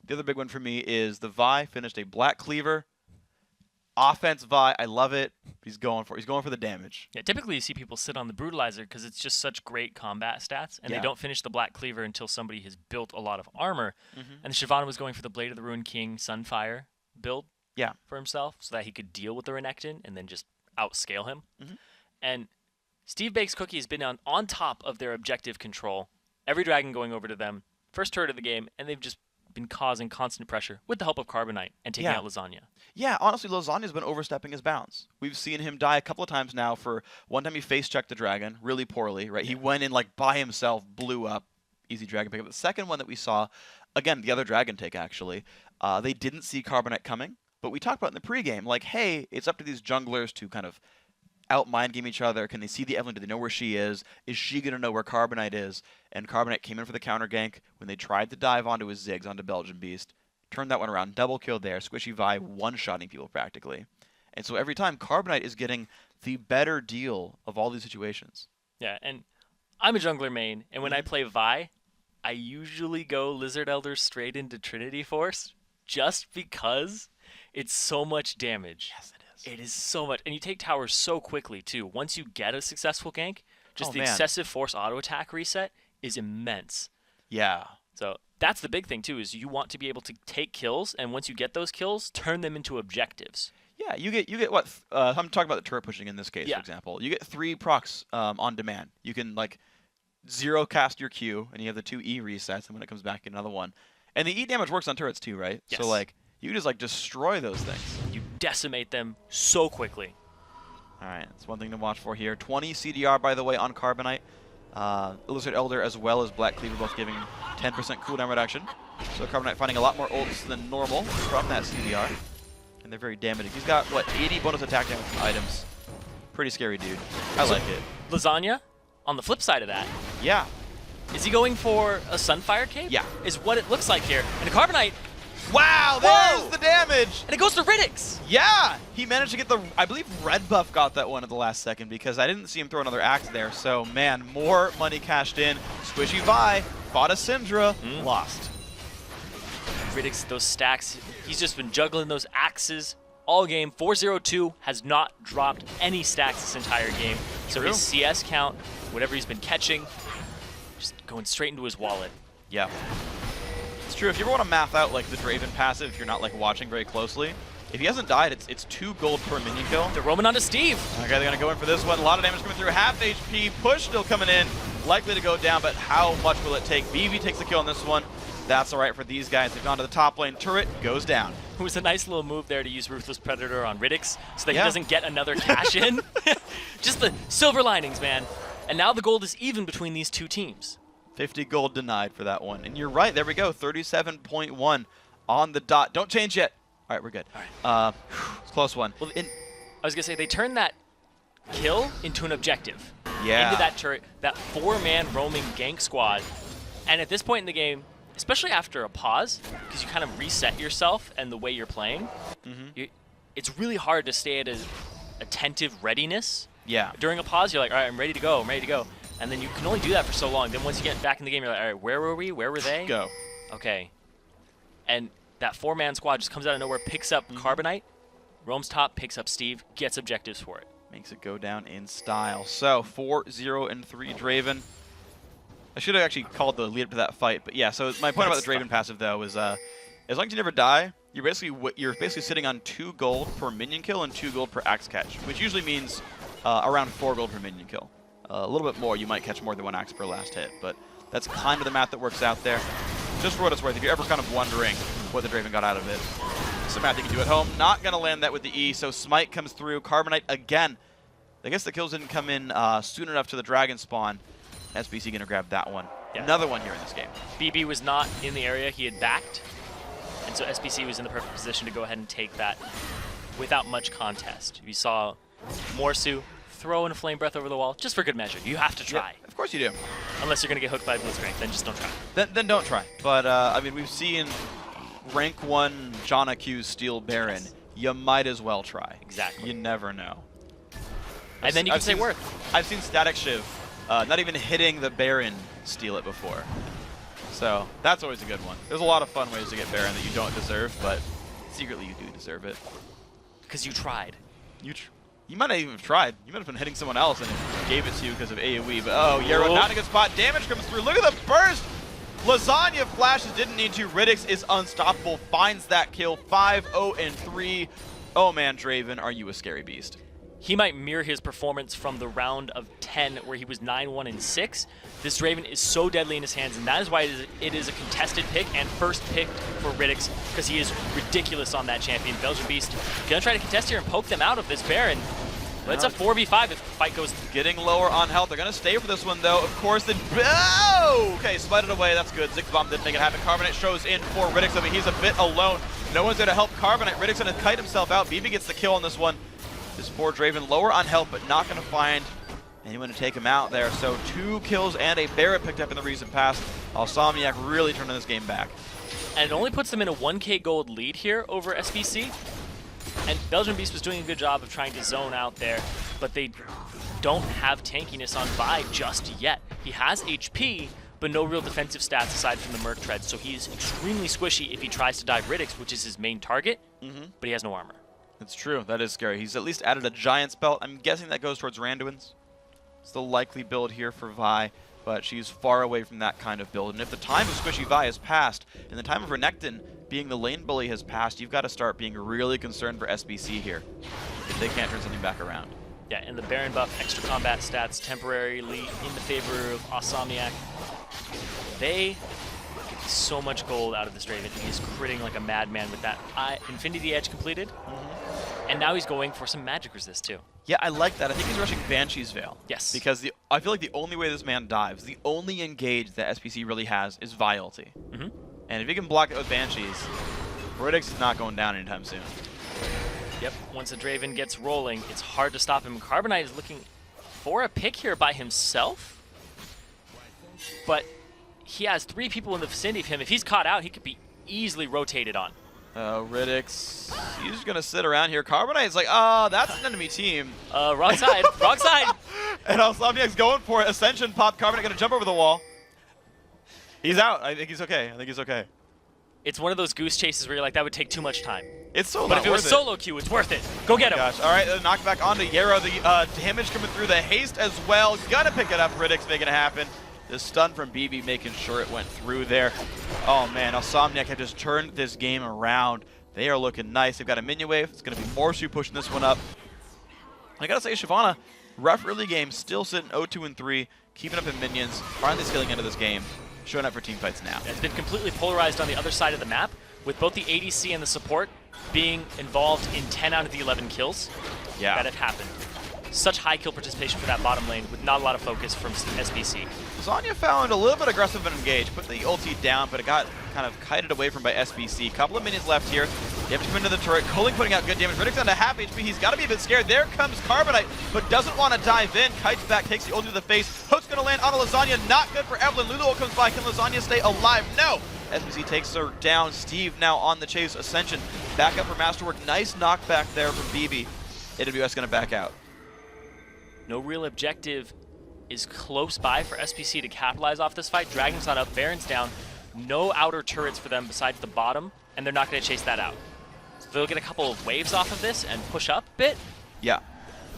The other big one for me is the Vi finished a Black Cleaver. Offense Vi, I love it. He's going for the damage. Yeah, typically you see people sit on the Brutalizer because it's just such great combat stats, and they don't finish the Black Cleaver until somebody has built a lot of armor. And Shyvana was going for the Blade of the Ruined King Sunfire build for himself so that he could deal with the Renekton and then just outscale him. And Steve Bake's Cookie has been on top of their objective control. Every dragon going over to them, first turret of the game, and they've just been causing constant pressure with the help of Carbonite and taking out Lasagna. Yeah, honestly, Lasagna's been overstepping his bounds. We've seen him die a couple of times now. For one time, he face-checked the dragon really poorly, right? He went in like by himself, blew up, easy dragon pickup. The second one that we saw, again, the other dragon take actually, they didn't see Carbonite coming, but we talked about in the pregame, like, hey, it's up to these junglers to kind of out-mind game each other. Can they see the Evelynn? Do they know where she is? Is she going to know where Carbonite is? And Carbonite came in for the counter gank when they tried to dive onto his Ziggs, onto Belgian Beast. Turned that one around, double kill there. Squishy Vi one-shotting people practically. And so every time, Carbonite is getting the better deal of all these situations. Yeah, and I'm a jungler main, and when I play Vi, I usually go Lizard Elder straight into Trinity Force just because it's so much damage. Yes, it is. It is so much. And you take towers so quickly, too. Once you get a successful gank, just the excessive force auto-attack reset is immense. Yeah. So that's the big thing, too, is you want to be able to take kills, and once you get those kills, turn them into objectives. Yeah, you get what? I'm talking about the turret pushing in this case, for example. You get 3 procs on demand. You can, like, 0 cast your Q, and you have the 2 E resets, and when it comes back, get another one. And the E damage works on turrets, too, right? Yes. So, like, you just, like, destroy those things. You decimate them so quickly. All right, that's one thing to watch for here. 20 CDR, by the way, on Carbonite. Lizard Elder as well as Black Cleaver both giving 10% cooldown reduction. So Carbonite finding a lot more ults than normal from that CDR. And they're very damaging. He's got, what, 80 bonus attack damage from items. Pretty scary, dude. I like it. Lasagna, on the flip side of that. Yeah. Is he going for a Sunfire Cape? Yeah. Is what it looks like here. And a Carbonite. Wow, there's the damage! And it goes to Riddix! Yeah! He managed to get the, I believe Red Buff got that one at the last second because I didn't see him throw another axe there. So, man, more money cashed in. Squishy Vi fought a Syndra, lost. Riddix, those stacks, he's just been juggling those axes all game. 402 has not dropped any stacks this entire game. So his CS count, whatever he's been catching, just going straight into his wallet. Yeah. It's true. If you ever want to math out like the Draven passive, if you're not like watching very closely, if he hasn't died, it's 2 gold per minion kill. They're roaming onto Steve. Okay, they're going to go in for this one. A lot of damage coming through. Half HP. Push still coming in. Likely to go down, but how much will it take? BB takes the kill on this one. That's all right for these guys. They've gone to the top lane. Turret goes down. It was a nice little move there to use Ruthless Predator on Riddix so that he doesn't get another cash in. Just the silver linings, man. And now the gold is even between these two teams. 50 gold denied for that one. And you're right. There we go. 37.1 on the dot. Don't change yet. All right, we're good. All right. It's a close one. Well, I was going to say, they turned that kill into an objective. Yeah. Into that turret, that 4-man roaming gank squad. And at this point in the game, especially after a pause, because you kind of reset yourself and the way you're playing, it's really hard to stay at an attentive readiness. Yeah. During a pause, you're like, all right, I'm ready to go, I'm ready to go. And then you can only do that for so long. Then once you get back in the game, you're like, all right, where were we? Where were they? Go. Okay. And that 4-man squad just comes out of nowhere, picks up Carbonite, roams top, picks up Steve, gets objectives for it. Makes it go down in style. So 4-0-3 Draven. I should have actually called the lead up to that fight, but yeah. So my point about the Draven passive though is, as long as you never die, you're basically sitting on 2 gold per minion kill and 2 gold per axe catch, which usually means around 4 gold per minion kill. A little bit more, you might catch more than 1 axe per last hit, but that's kind of the math that works out there. Just for what it's worth, if you're ever kind of wondering what the Draven got out of it, it's the math you can do at home. Not going to land that with the E, so Smite comes through. Carbonite again. I guess the kills didn't come in soon enough to the Dragon spawn. SBC going to grab that one. Yeah. Another one here in this game. BB was not in the area he had backed, and so SBC was in the perfect position to go ahead and take that without much contest. You saw Morsu throw in a Flame Breath over the wall, just for good measure. You have to try. Yeah, of course you do. Unless you're going to get hooked by Blitzcrank, then just don't try. Then don't try. But, I mean, we've seen rank 1 Jana Q's Steel Baron. Yes. You might as well try. Exactly. You never know. And then you can say Worth. I've seen Static Shiv not even hitting the Baron steal it before. So that's always a good one. There's a lot of fun ways to get Baron that you don't deserve, but secretly you do deserve it. Because you tried. You might not even have tried. You might have been hitting someone else and it gave it to you because of AoE. But oh, Yero not a good spot. Damage comes through. Look at the burst. Lasagna flashes, didn't need to. Ridix is unstoppable. Finds that kill. 5-0-3. Oh man, Draven, are you a scary beast? He might mirror his performance from the round of 10 where he was 9-1-6. This Draven is so deadly in his hands, and that is why it is a contested pick and first pick for Ridix, because he is ridiculous on that champion. Belgian Beast gonna try to contest here and poke them out of this Baron. But it's a 4v5 if the fight goes. Getting lower on health. They're going to stay for this one, though. Of course, oh! Okay, split it away. That's good. Ziggs Bomb didn't make it happen. Carbonite shows in for Ridix. I mean, he's a bit alone. No one's there to help Carbonite. Ridix going to kite himself out. BB gets the kill on this one. This poor Draven lower on health, but not going to find anyone to take him out there. So 2 kills and a Barret picked up in the recent past. Insomniac really turning this game back. And it only puts them in a 1k gold lead here over SBC. And Belgian Beast was doing a good job of trying to zone out there, but they don't have tankiness on Vi just yet. He has HP, but no real defensive stats aside from the Merc Tread, so he's extremely squishy if he tries to dive Ridix, which is his main target, but he has no armor. It's true. That is scary. He's at least added a Giant's Belt. I'm guessing that goes towards Randuin's. It's the likely build here for Vi, but she's far away from that kind of build. And if the time of Squishy Vi has passed, and the time of Renekton being the lane bully has passed, you've got to start being really concerned for SBC here if they can't turn something back around. Yeah, and the Baron buff, extra combat stats temporarily in the favor of Insomniac. They get so much gold out of this Draven. He is critting like a madman with that Infinity Edge completed. And now he's going for some magic resist too. Yeah, I like that. I think he's rushing Banshee's Veil. Yes. Because I feel like the only way this man dives, the only engage that SBC really has is Vi ulti. And if he can block it with Banshees, Ridix is not going down anytime soon. Yep, once the Draven gets rolling, it's hard to stop him. Carbonite is looking for a pick here by himself, but he has 3 people in the vicinity of him. If he's caught out, he could be easily rotated on. Ridix, he's just going to sit around here. Carbonite's like, oh, that's an enemy team. Wrong side, wrong side. And Insomniac's going for it. Ascension pop, Carbonite going to jump over the wall. He's out. I think he's okay. I think he's okay. It's one of those goose chases where you're like, that would take too much time. It's so But if it was solo queue, it's worth it. Go get him. Gosh. All right, the knockback onto Yero. The damage coming through. The haste as well. Gonna pick it up. Ridix making it happen. The stun from BB making sure it went through there. Oh, man. Insomniac have just turned this game around. They are looking nice. They've got a minion wave. It's going to be Morsu pushing this one up. I got to say, Shyvana, rough early game, still sitting 0-2-3, keeping up in minions, finally scaling into this game. Showing up for team fights now. It's been completely polarized on the other side of the map, with both the ADC and the support being involved in 10 out of the 11 kills that have happened. Such high kill participation for that bottom lane with not a lot of focus from SBC. Lasagna found a little bit aggressive and engaged, put the ulti down, but it got kind of kited away from by SBC. Couple of minions left here. They have to come into the turret. Culling putting out good damage. Riddick's on to half HP. He's got to be a bit scared. There comes Carbonite, but doesn't want to dive in. Kites back, takes the ulti to the face. Hook's going to land on a Lasagna. Not good for Evelyn. Lulu comes by. Can Lasagna stay alive? No! SBC takes her down. Steve now on the chase. Ascension back up for Masterwork. Nice knockback there from BB. AWS going to back out. No real objective is close by for SBC to capitalize off this fight. Dragon's not up, Baron's down. No outer turrets for them besides the bottom, and they're not going to chase that out. So they'll get a couple of waves off of this and push up a bit. Yeah.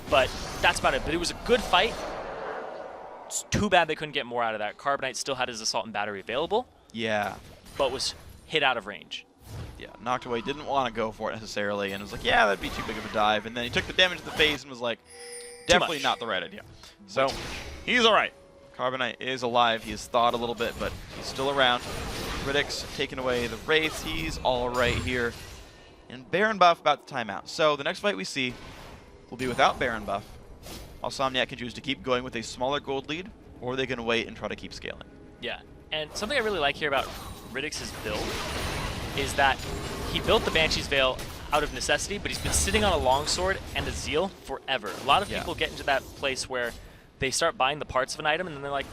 But that's about it. But it was a good fight. It's too bad they couldn't get more out of that. Carbonite still had his Assault and Battery available. Yeah. But was hit out of range. Yeah, knocked away. Didn't want to go for it necessarily, and was like, yeah, that'd be too big of a dive. And then he took the damage to the face and was like, definitely not the right idea. So, he's all right. Carbonite is alive. He has thawed a little bit, but he's still around. Riddick's taking away the Wraiths. He's all right here. And Baron buff about to time out. So, the next fight we see will be without Baron buff. Insomniac can choose to keep going with a smaller gold lead, or they can wait and try to keep scaling. Yeah, and something I really like here about Riddix's build is that he built the Banshee's Veil out of necessity, but he's been sitting on a longsword and a Zeal forever. A lot of people get into that place where they start buying the parts of an item and then they're like,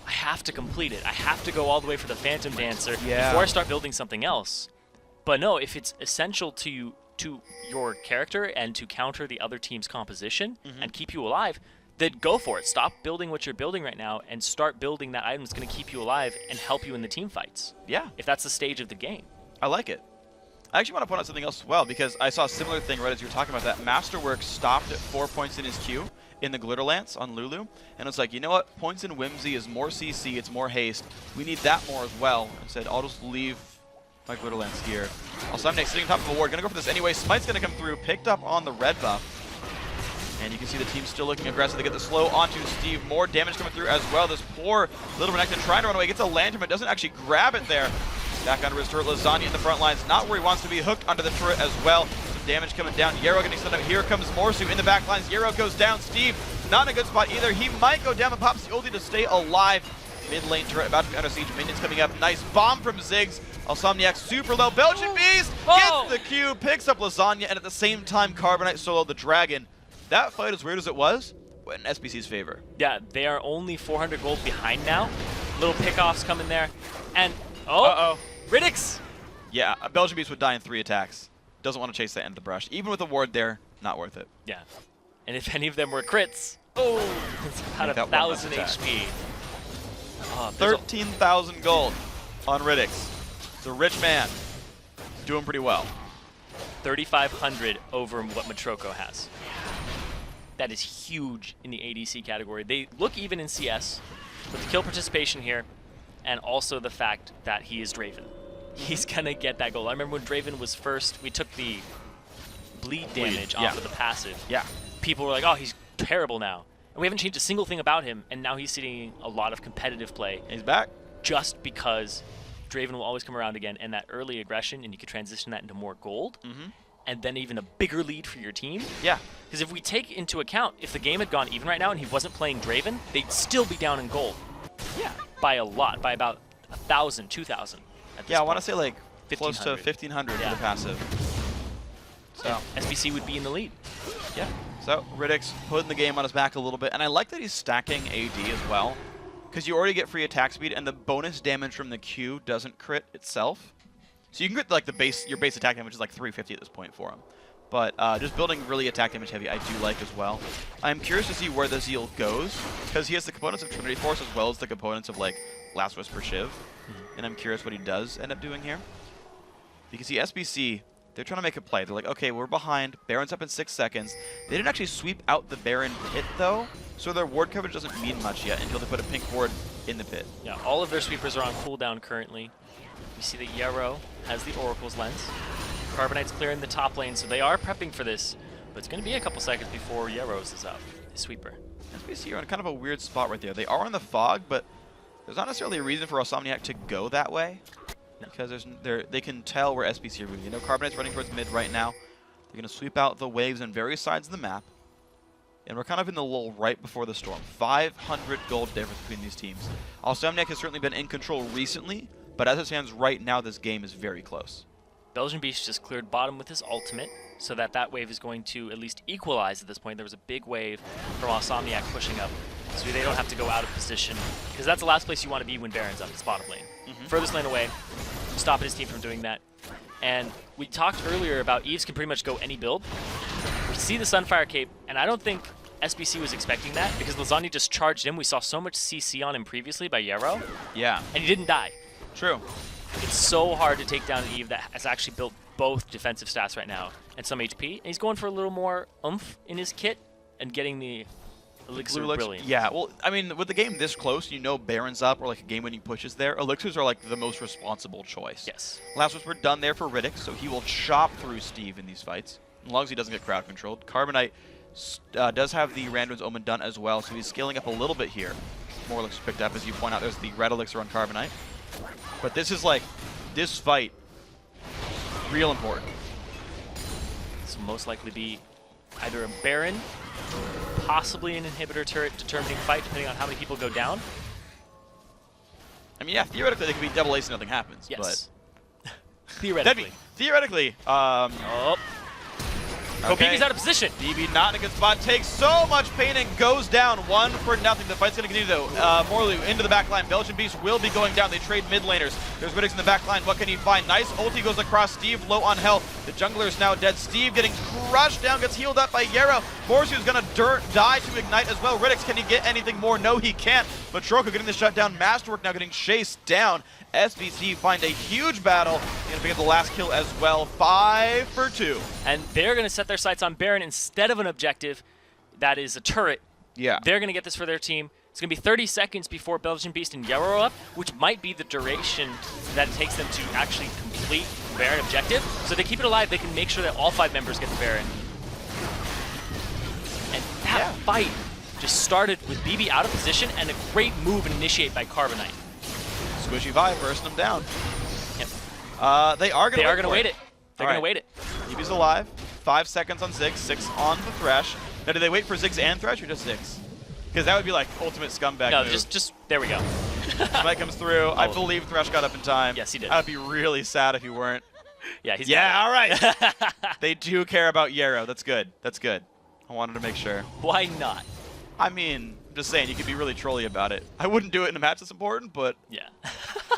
I have to complete it. I have to go all the way for the Phantom Dancer before I start building something else. But no, if it's essential to your character and to counter the other team's composition and keep you alive, then go for it. Stop building what you're building right now and start building that item that's going to keep you alive and help you in the team fights. Yeah. If that's the stage of the game. I like it. I actually want to point out something else as well, because I saw a similar thing right as you were talking about that. Masterwork stopped at 4 points in his queue in the Glitter Lance on Lulu, and it's like, you know what? Points in Whimsy is more CC, it's more haste. We need that more as well. And said, I'll just leave my Glitter Lance here. Also, I'm next sitting on top of a ward. Gonna go for this anyway. Smite's gonna come through, picked up on the red buff. And you can see the team still looking aggressive. They get the slow onto Steve. More damage coming through as well. This poor little Renekton trying to run away. Gets a lantern, but doesn't actually grab it there. Back under his turret. Lasagna in the front lines. Not where he wants to be. Hooked under the turret as well. Some damage coming down. Yarrow getting set up. Here comes Morsu in the back lines. Yarrow goes down. Steve not in a good spot either. He might go down, but pops the ulti to stay alive. Mid lane turret about to be under siege. Minions coming up. Nice bomb from Ziggs. Alsomniac super low. Belgian Beast gets the Q. Picks up Lasagna. And at the same time, Carbonite solo the dragon. That fight, as weird as it was, went in SBC's favor. Yeah, they are only 400 gold behind now. Little pickoffs coming there. And, Riddix! Yeah, a Belgian Beast would die in 3 attacks. Doesn't want to chase that end of the brush. Even with a ward there, not worth it. Yeah. And if any of them were crits, it's about 1,000 HP. 13,000 gold on Riddix. It's a rich man. Doing pretty well. 3,500 over what Matroko has. That is huge in the ADC category. They look even in CS with the kill participation here, and also the fact that he is Draven. He's gonna get that goal. I remember when Draven was first, we took the bleed damage off of the passive. Yeah. People were like, oh, he's terrible now. And we haven't changed a single thing about him, and now he's seeing a lot of competitive play. He's back. Just because Draven will always come around again, and that early aggression, and you can transition that into more gold. And then even a bigger lead for your team. Yeah. Because if we take into account, if the game had gone even right now and he wasn't playing Draven, they'd still be down in gold. Yeah. By a lot, by about 1,000, 2,000. Yeah, I want to say like close to 1,500. 1,500 for the passive. So SBC would be in the lead. Yeah. So Riddix putting the game on his back a little bit, and I like that he's stacking AD as well, because you already get free attack speed, and the bonus damage from the Q doesn't crit itself. So you can get like your base attack damage is like 350 at this point for him. But just building really attack damage heavy I do like as well. I'm curious to see where the Zeal goes, because he has the components of Trinity Force as well as the components of like Last Whisper Shiv. And I'm curious what he does end up doing here. You can see SBC, they're trying to make a play. They're like, okay, we're behind. Baron's up in 6 seconds. They didn't actually sweep out the Baron pit though, so their ward coverage doesn't mean much yet until they put a pink ward in the pit. Yeah, all of their sweepers are on cooldown currently. We see that Yarrow has the Oracle's Lens. Carbonite's clearing the top lane, so they are prepping for this. But it's going to be a couple seconds before Yarrow's is up, his sweeper. SBC are in kind of a weird spot right there. They are in the fog, but there's not necessarily a reason for Alsomniac to go that way. No. Because they can tell where SBC are moving. You know, Carbonite's running towards mid right now. They're going to sweep out the waves on various sides of the map. And we're kind of in the lull right before the storm. 500 gold difference between these teams. Alsomniac has certainly been in control recently, but as it stands right now, this game is very close. Belgian Beast just cleared bottom with his ultimate, so that wave is going to at least equalize at this point. There was a big wave from Alsomniac pushing up, so they don't have to go out of position, because that's the last place you want to be when Baron's up, it's bottom lane. Furthest lane away, stopping his team from doing that. And we talked earlier about Eves can pretty much go any build. We see the Sunfire Cape, and I don't think SBC was expecting that, because Lasagna just charged him. We saw so much CC on him previously by Yarrow. Yeah. And he didn't die. True. It's so hard to take down an Eve that has actually built both defensive stats right now and some HP. And he's going for a little more oomph in his kit and getting the Elixir Brilliant. Yeah, well, I mean, with the game this close, you know Baron's up or like a game-winning pushes there. Elixirs are like the most responsible choice. Yes. Last Whisper done there for Riddix, so he will chop through Steve in these fights, as long as he doesn't get crowd controlled. Carbonite does have the Randuin's Omen done as well, so he's scaling up a little bit here. More Elixirs picked up, as you point out. There's the Red Elixir on Carbonite. But this is like, this fight, real important. This will most likely be either a Baron, possibly an inhibitor turret determining fight, depending on how many people go down. I mean, yeah, theoretically they could be double ace and nothing happens. Yes. But theoretically. Theoretically. Okay. BB's out of position. BB not in a good spot. Takes so much pain and goes down 1-0. The fight's going to continue though. Morlu into the back line. Belgian Beast will be going down. They trade mid laners. There's Riddix in the back line. What can he find? Nice ulti goes across. Steve low on health. The jungler is now dead. Steve getting crushed down, gets healed up by Yarrow. Morsu's gonna die to ignite as well. Riddick's, can he get anything more? No, he can't. But Troko getting the shutdown. Masterwork now getting chased down. SBC find a huge battle. Gonna pick up the last kill as well. 5 for 2. And they're gonna set their sights on Baron instead of an objective that is a turret. Yeah. They're gonna get this for their team. It's gonna be 30 seconds before Belgian Beast and Yarrow up, which might be the duration that it takes them to actually complete Baron objective. So they keep it alive, they can make sure that all 5 members get the Baron. And that fight just started with BB out of position and a great move and initiate by Carbonite. Squishy Vibe bursting them down. Yep. They are gonna wait it. They're gonna wait it. BB's alive. 5 seconds on Ziggs. 6 on the Thresh. Now, do they wait for Ziggs and Thresh or just Ziggs? Because that would be like ultimate scumbag No, move. just there we go. Smite comes through. I believe Thresh got up in time. Yes, he did. I'd be really sad if he weren't. Yeah, he's all right. They do care about Yarrow. That's good. That's good. I wanted to make sure. Why not? I mean, just saying, you could be really trolly about it. I wouldn't do it in a match that's important, but Yeah.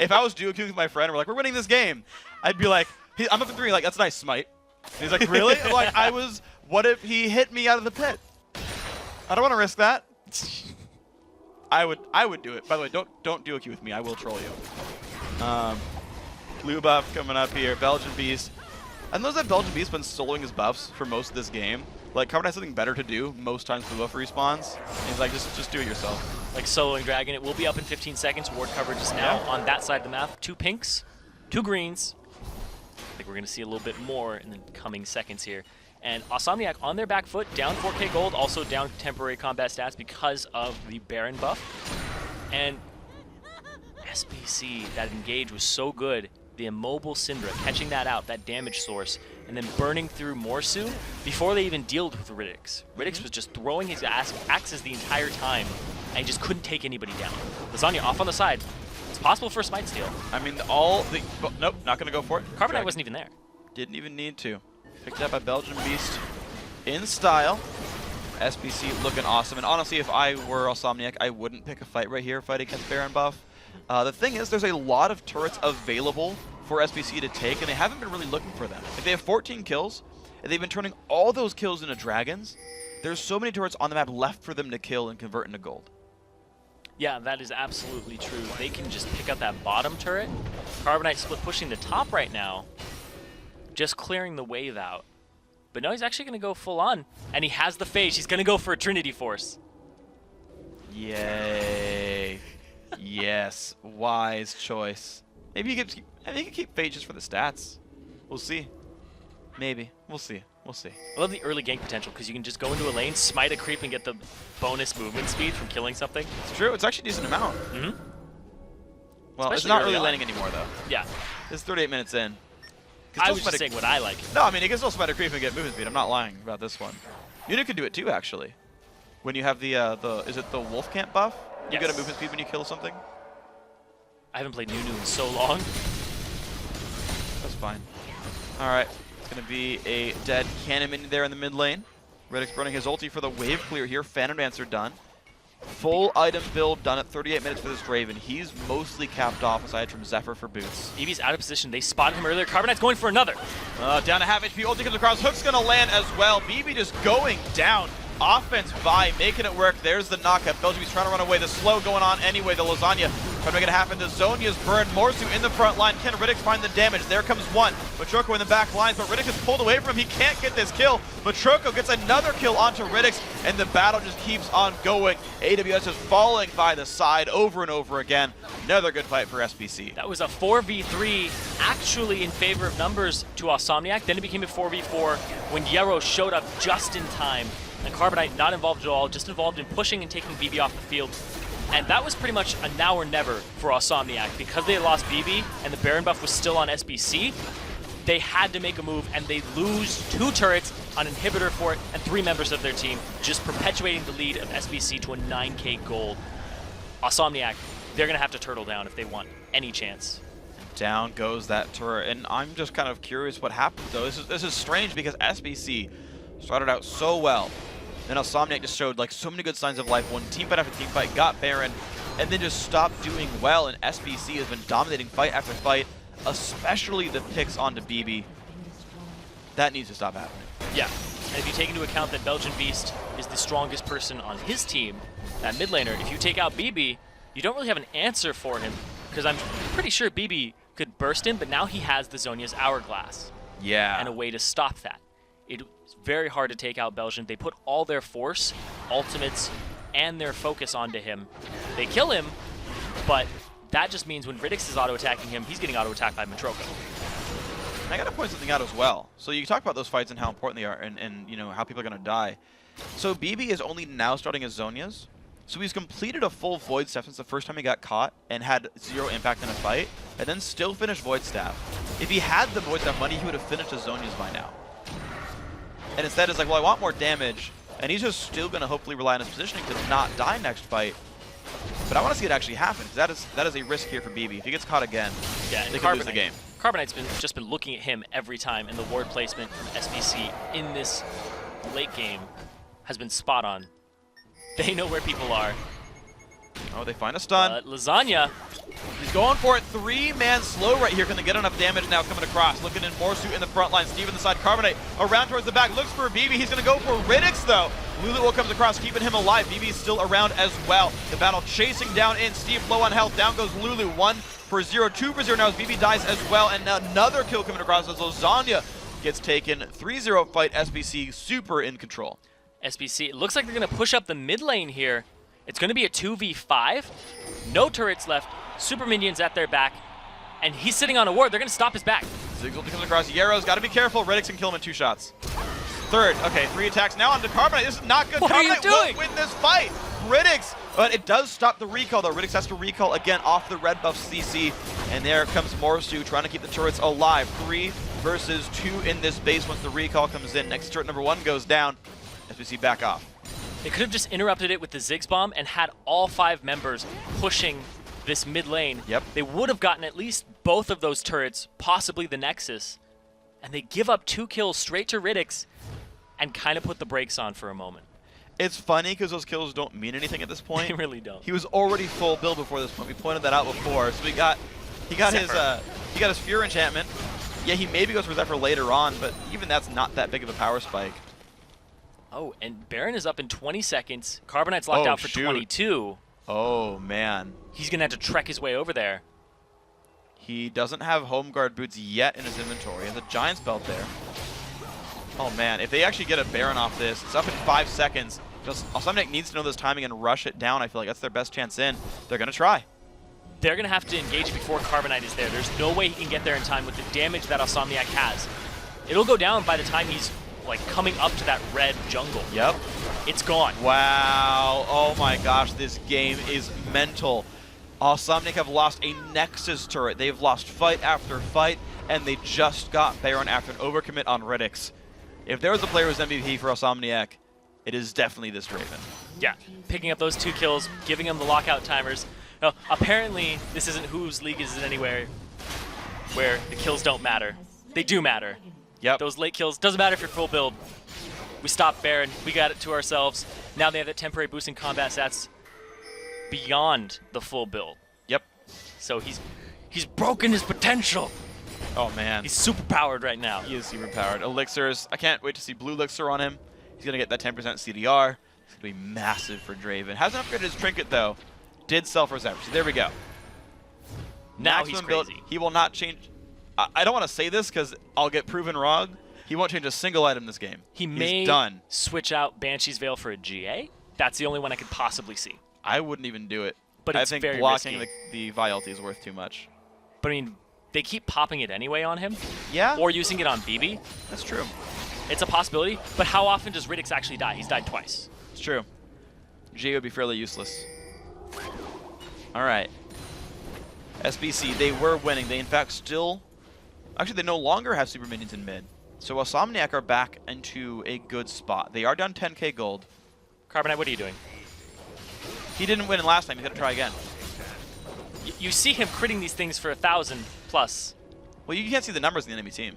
if I was duo queuing with my friend and we're like, we're winning this game, I'd be like, I'm up for 3, like, that's a nice smite. And he's like, really? I'm like, what if he hit me out of the pit? I don't want to risk that. I would do it. By the way, don't duo queue with me. I will troll you. Blue buff coming up here. Belgian Beast. I know that Belgian Beast been soloing his buffs for most of this game. Like, Carbon has something better to do most times Blue buff respawns. And he's like, just do it yourself. Like soloing Dragon, it will be up in 15 seconds. Ward coverage is now on that side of the map. 2 pinks, 2 greens. I think we're going to see a little bit more in the coming seconds here. And Insomniac on their back foot, down 4k gold, also down temporary combat stats because of the Baron buff. And SBC, that engage was so good. The immobile Syndra, catching that out, that damage source, and then burning through Morsu before they even dealt with Riddix. Riddix was just throwing his axes the entire time, and he just couldn't take anybody down. Lasagna off on the side. It's possible for a smite steal. I mean, nope, not going to go for it. Carbonite wasn't even there. Didn't even need to. Picked up by Belgian Beast in style. SBC looking awesome. And honestly, if I were Insomniac, I wouldn't pick a fight right here, fight against Baron buff. The thing is, there's a lot of turrets available for SBC to take, and they haven't been really looking for them. Like, they have 14 kills, and they've been turning all those kills into dragons. There's so many turrets on the map left for them to kill and convert into gold. Yeah, that is absolutely true. They can just pick up that bottom turret. Carbonite split pushing the top right now, just clearing the wave out. But no, he's actually going to go full on, and he has the phase. He's going to go for a Trinity Force. Yay. Yes, wise choice. Maybe you can keep phages for the stats. We'll see. Maybe. We'll see. We'll see. I love the early gank potential because you can just go into a lane, smite a creep, and get the bonus movement speed from killing something. It's true. It's actually a decent amount. Mm-hmm. Well, Especially it's not early really on. laning anymore, though. Yeah. It's 38 minutes in. I was just saying what I like. No, I mean, you can still smite a creep and get movement speed. I'm not lying about this one. Unit could do it too, actually. When you have the is it the Wolf Camp buff? You Yes. get a movement speed when you kill something? I haven't played Nunu in so long. That's fine. Alright. It's going to be a dead cannon minion there in the mid lane. Riddick's burning his ulti for the wave clear here. Phantom Dancer done. Full item build done at 38 minutes for this Draven. He's mostly capped off aside from Zephyr for boots. Eevee's out of position. They spotted him earlier. Carbonite's going for another. Down to half HP. Ulti comes across. Hook's going to land as well. BB just going down. Offense by making it work. There's the knockup. Belgium's trying to run away. The slow going on anyway. The lasagna trying to make it happen. The Zonya's burned. Morsu in the front line. Can Riddick find the damage? There comes one. Matroko in the back lines, but Riddick is pulled away from him. He can't get this kill. Matroko gets another kill onto Riddick, and the battle just keeps on going. AWS is falling by the side over and over again. Another good fight for SBC. That was a 4v3 actually in favor of numbers to Insomniac. Then it became a 4v4 when Yarrow showed up just in time. And Carbonite not involved at all, just involved in pushing and taking BB off the field. And that was pretty much a now or never for Insomniac. Because they lost BB and the Baron buff was still on SBC, they had to make a move, and they lose 2 turrets, an inhibitor for it, and 3 members of their team, just perpetuating the lead of SBC to a 9k gold. Insomniac, they're going to have to turtle down if they want any chance. Down goes that turret, and I'm just kind of curious what happened, though. This is strange because SBC started out so well. Then Insomniac just showed like so many good signs of life, won team fight after team fight, got Baron, and then just stopped doing well, and SBC has been dominating fight after fight, especially the picks onto BB. That needs to stop happening. Yeah. And if you take into account that Belgian Beast is the strongest person on his team, that mid laner, if you take out BB, you don't really have an answer for him, because I'm pretty sure BB could burst him, but now he has the Zhonya's Hourglass. Yeah. And a way to stop that. It's very hard to take out Belgian. They put all their force, ultimates, and their focus onto him. They kill him, but that just means when Riddix is auto-attacking him, he's getting auto-attacked by Matroko. And I gotta point something out as well. So you talk about those fights and how important they are, and you know how people are gonna die. So BB is only now starting his Zhonya's. So he's completed a full Void Staff since the first time he got caught and had 0 impact in a fight, and then still finished Void Staff. If he had the Void Staff money, he would have finished his Zhonya's by now. And instead it's like, well, I want more damage, and he's just still gonna hopefully rely on his positioning to not die next fight. But I want to see it actually happen, because that is a risk here for BB. If he gets caught again, they could lose the game. Carbonite's just been looking at him every time, and the ward placement from SBC in this late game has been spot on. They know where people are. Oh, they find a stun. Lasagna. He's going for it. 3-man slow right here. Can they get enough damage now coming across? Looking in Morsu in the front line. Steve in the side. Carbonite around towards the back. Looks for BB. He's going to go for Riddix, though. Lulu comes across, keeping him alive. BB's still around as well. The battle chasing down in. Steve low on health. Down goes Lulu. 1 for 0. 2 for 0 now as BB dies as well. And another kill coming across as Lasagna gets taken. 3-0 fight. SBC super in control. SBC, it looks like they're going to push up the mid lane here. It's going to be a 2v5. No turrets left. Super minions at their back. And he's sitting on a ward. They're going to stop his back. Zigzag comes across. Yarrow's got to be careful. Riddix can kill him in 2 shots. Third. Okay, 3 attacks now onto Carbonite. This is not good. What are you Carbonite doing? won't win this fight. Riddix. But it does stop the recall, though. Riddix has to recall again off the red buff CC. And there comes Morsu trying to keep the turrets alive. 3 versus 2 in this base once the recall comes in. Next turret number 1 goes down. SBC back off. They could have just interrupted it with the Ziggs bomb and had all 5 members pushing this mid lane. Yep. They would have gotten at least both of those turrets, possibly the Nexus. And they give up 2 kills straight to Riddix and kind of put the brakes on for a moment. It's funny because those kills don't mean anything at this point. They really don't. He was already full build before this point. We pointed that out before. So he got his Fear enchantment. Yeah, he maybe goes for Zephyr later on, but even that's not that big of a power spike. Oh, and Baron is up in 20 seconds. Carbonite's locked out for 22. Oh, man. He's going to have to trek his way over there. He doesn't have Home Guard boots yet in his inventory. He has a Giant's Belt there. Oh, man. If they actually get a Baron off this, it's up in 5 seconds. Osomniac needs to know this timing and rush it down. I feel like that's their best chance in. They're going to try. They're going to have to engage before Carbonite is there. There's no way he can get there in time with the damage that Osomniac has. It'll go down by the time he's like coming up to that red jungle. Yep. It's gone. Wow. Oh my gosh, this game is mental. Osomniac have lost a Nexus turret. They've lost fight after fight, and they just got Baron after an overcommit on Riddix. If there was a player who's MVP for Osomniac, it is definitely this Draven. Yeah, picking up those 2 kills, giving them the lockout timers. Now, apparently, this isn't whose league is it anywhere where the kills don't matter. They do matter. Yep. Those late kills, doesn't matter if you're full build. We stopped Baron, we got it to ourselves. Now they have that temporary boost in combat stats beyond the full build. Yep. So he's broken his potential. Oh man. He's super powered right now. He is super powered. Elixirs, I can't wait to see Blue Elixir on him. He's going to get that 10% CDR. It's going to be massive for Draven. Hasn't upgraded his trinket though. Did sell for Zephyr. So there we go. Now Maximum he's build, crazy. he will not change. I don't want to say this because I'll get proven wrong. He won't change a single item this game. He's may done. Switch out Banshee's Veil for a GA. That's the only one I could possibly see. I wouldn't even do it. But I it's think very blocking risky. the Vialti is worth too much. But I mean, they keep popping it anyway on him. Yeah. Or using it on BB. That's true. It's a possibility. But how often does Riddix actually die? He's died twice. It's true. G would be fairly useless. All right. SBC, they were winning. They in fact still... Actually, they no longer have super minions in mid. So Osomniac are back into a good spot. They are down 10k gold. Carbonite, what are you doing? He didn't win last time. He's going to try again. You see him critting these things for 1,000 plus. Well, you can't see the numbers in the enemy team.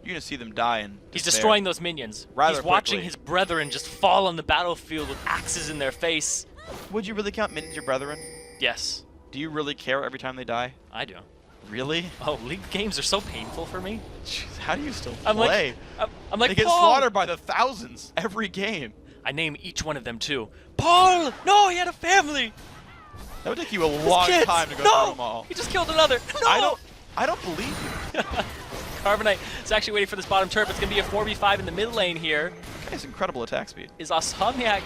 You're going to see them die and He's destroying those minions. Rather He's watching quickly. his brethren just fall on the battlefield with axes in their face. Would you really count minions your brethren? Yes, Do you really care every time they die? I do. Really? Oh, League games are so painful for me. Jeez, how do you still I'm play? I'm like, They get Paul! slaughtered by the thousands every game. I name each one of them too. Paul! No, he had a family! That would take you a long time to go through them all. He just killed another. No! I don't believe you. Carbonite is actually waiting for this bottom turret. It's going to be a 4v5 in the mid lane here. It's incredible attack speed. Is Osomniac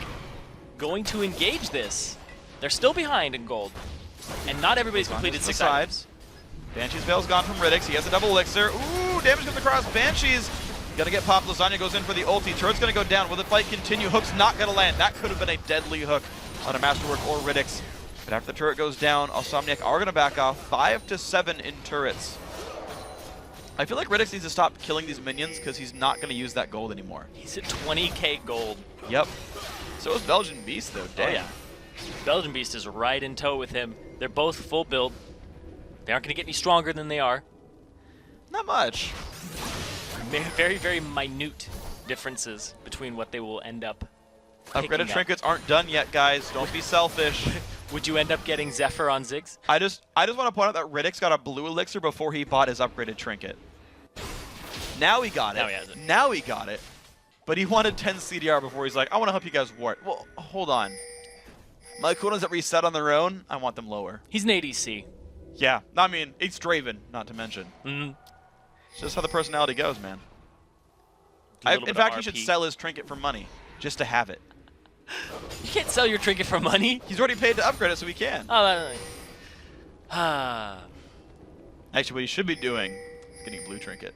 going to engage this? They're still behind in gold. And not everybody's completed 6 items. Banshee's Veil's gone from Riddick. He has a double elixir. Ooh, damage comes across. Banshee's gonna get popped. Lasagna goes in for the ulti. Turret's gonna go down. Will the fight continue? Hook's not gonna land. That could have been a deadly hook on a Masterwork or Riddick's. But after the turret goes down, Osomniac are gonna back off 5 to 7 in turrets. I feel like Riddick needs to stop killing these minions because he's not gonna use that gold anymore. He's at 20k gold. Yep. So is Belgian Beast though. Dang. Oh yeah. Belgian Beast is right in tow with him. They're both full build. They aren't going to get any stronger than they are. Not much. Very, very minute differences between what they will end up Upgraded trinkets aren't done yet, guys. Don't be selfish. Would you end up getting Zephyr on Ziggs? I just want to point out that Riddick's got a blue elixir before he bought his upgraded trinket. Now he got it. Now he has it. Now he got it. But he wanted 10 CDR before he's like, I want to help you guys ward. Well, hold on. My cooldowns that reset on their own, I want them lower. He's an ADC. Yeah, I mean, it's Draven, not to mention. It's just how the personality goes, man. In fact, he should sell his trinket for money, just to have it. You can't sell your trinket for money. He's already paid to upgrade it, so he can. Oh, Actually, what he should be doing is getting a blue trinket.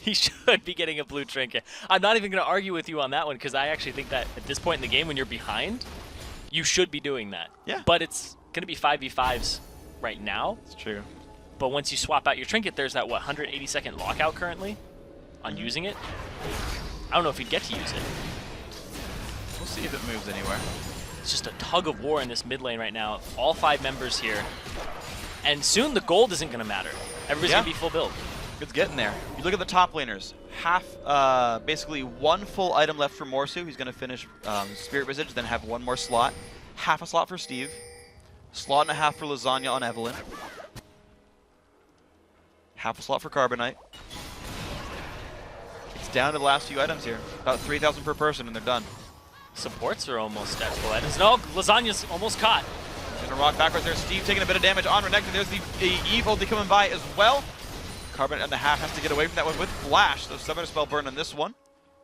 He should be getting a blue trinket. I'm not even going to argue with you on that one, because I actually think that at this point in the game, when you're behind, you should be doing that. Yeah. But it's going to be 5v5s right now. It's true. But once you swap out your trinket, there's that, what, 180-second lockout currently on using it? I don't know if you'd get to use it. We'll see if it moves anywhere. It's just a tug of war in this mid lane right now. All 5 members here. And soon the gold isn't going to matter. Everybody's going to be full build. It's getting there. You look at the top laners. Basically 1 full item left for Morsu. He's going to finish Spirit Visage, then have 1 more slot. Half a slot for Steve. Slot and a half for Lasagna on Evelyn. Half a slot for Carbonite. It's down to the last few items here. About 3,000 per person, and they're done. Supports are almost at full items. No, Lasagna's almost caught. There's a rock backwards there. Steve taking a bit of damage on Renekton. There's the Eve ulti coming by as well. Carbonite and a half has to get away from that one with Flash. So Summoner Spell burn on this one.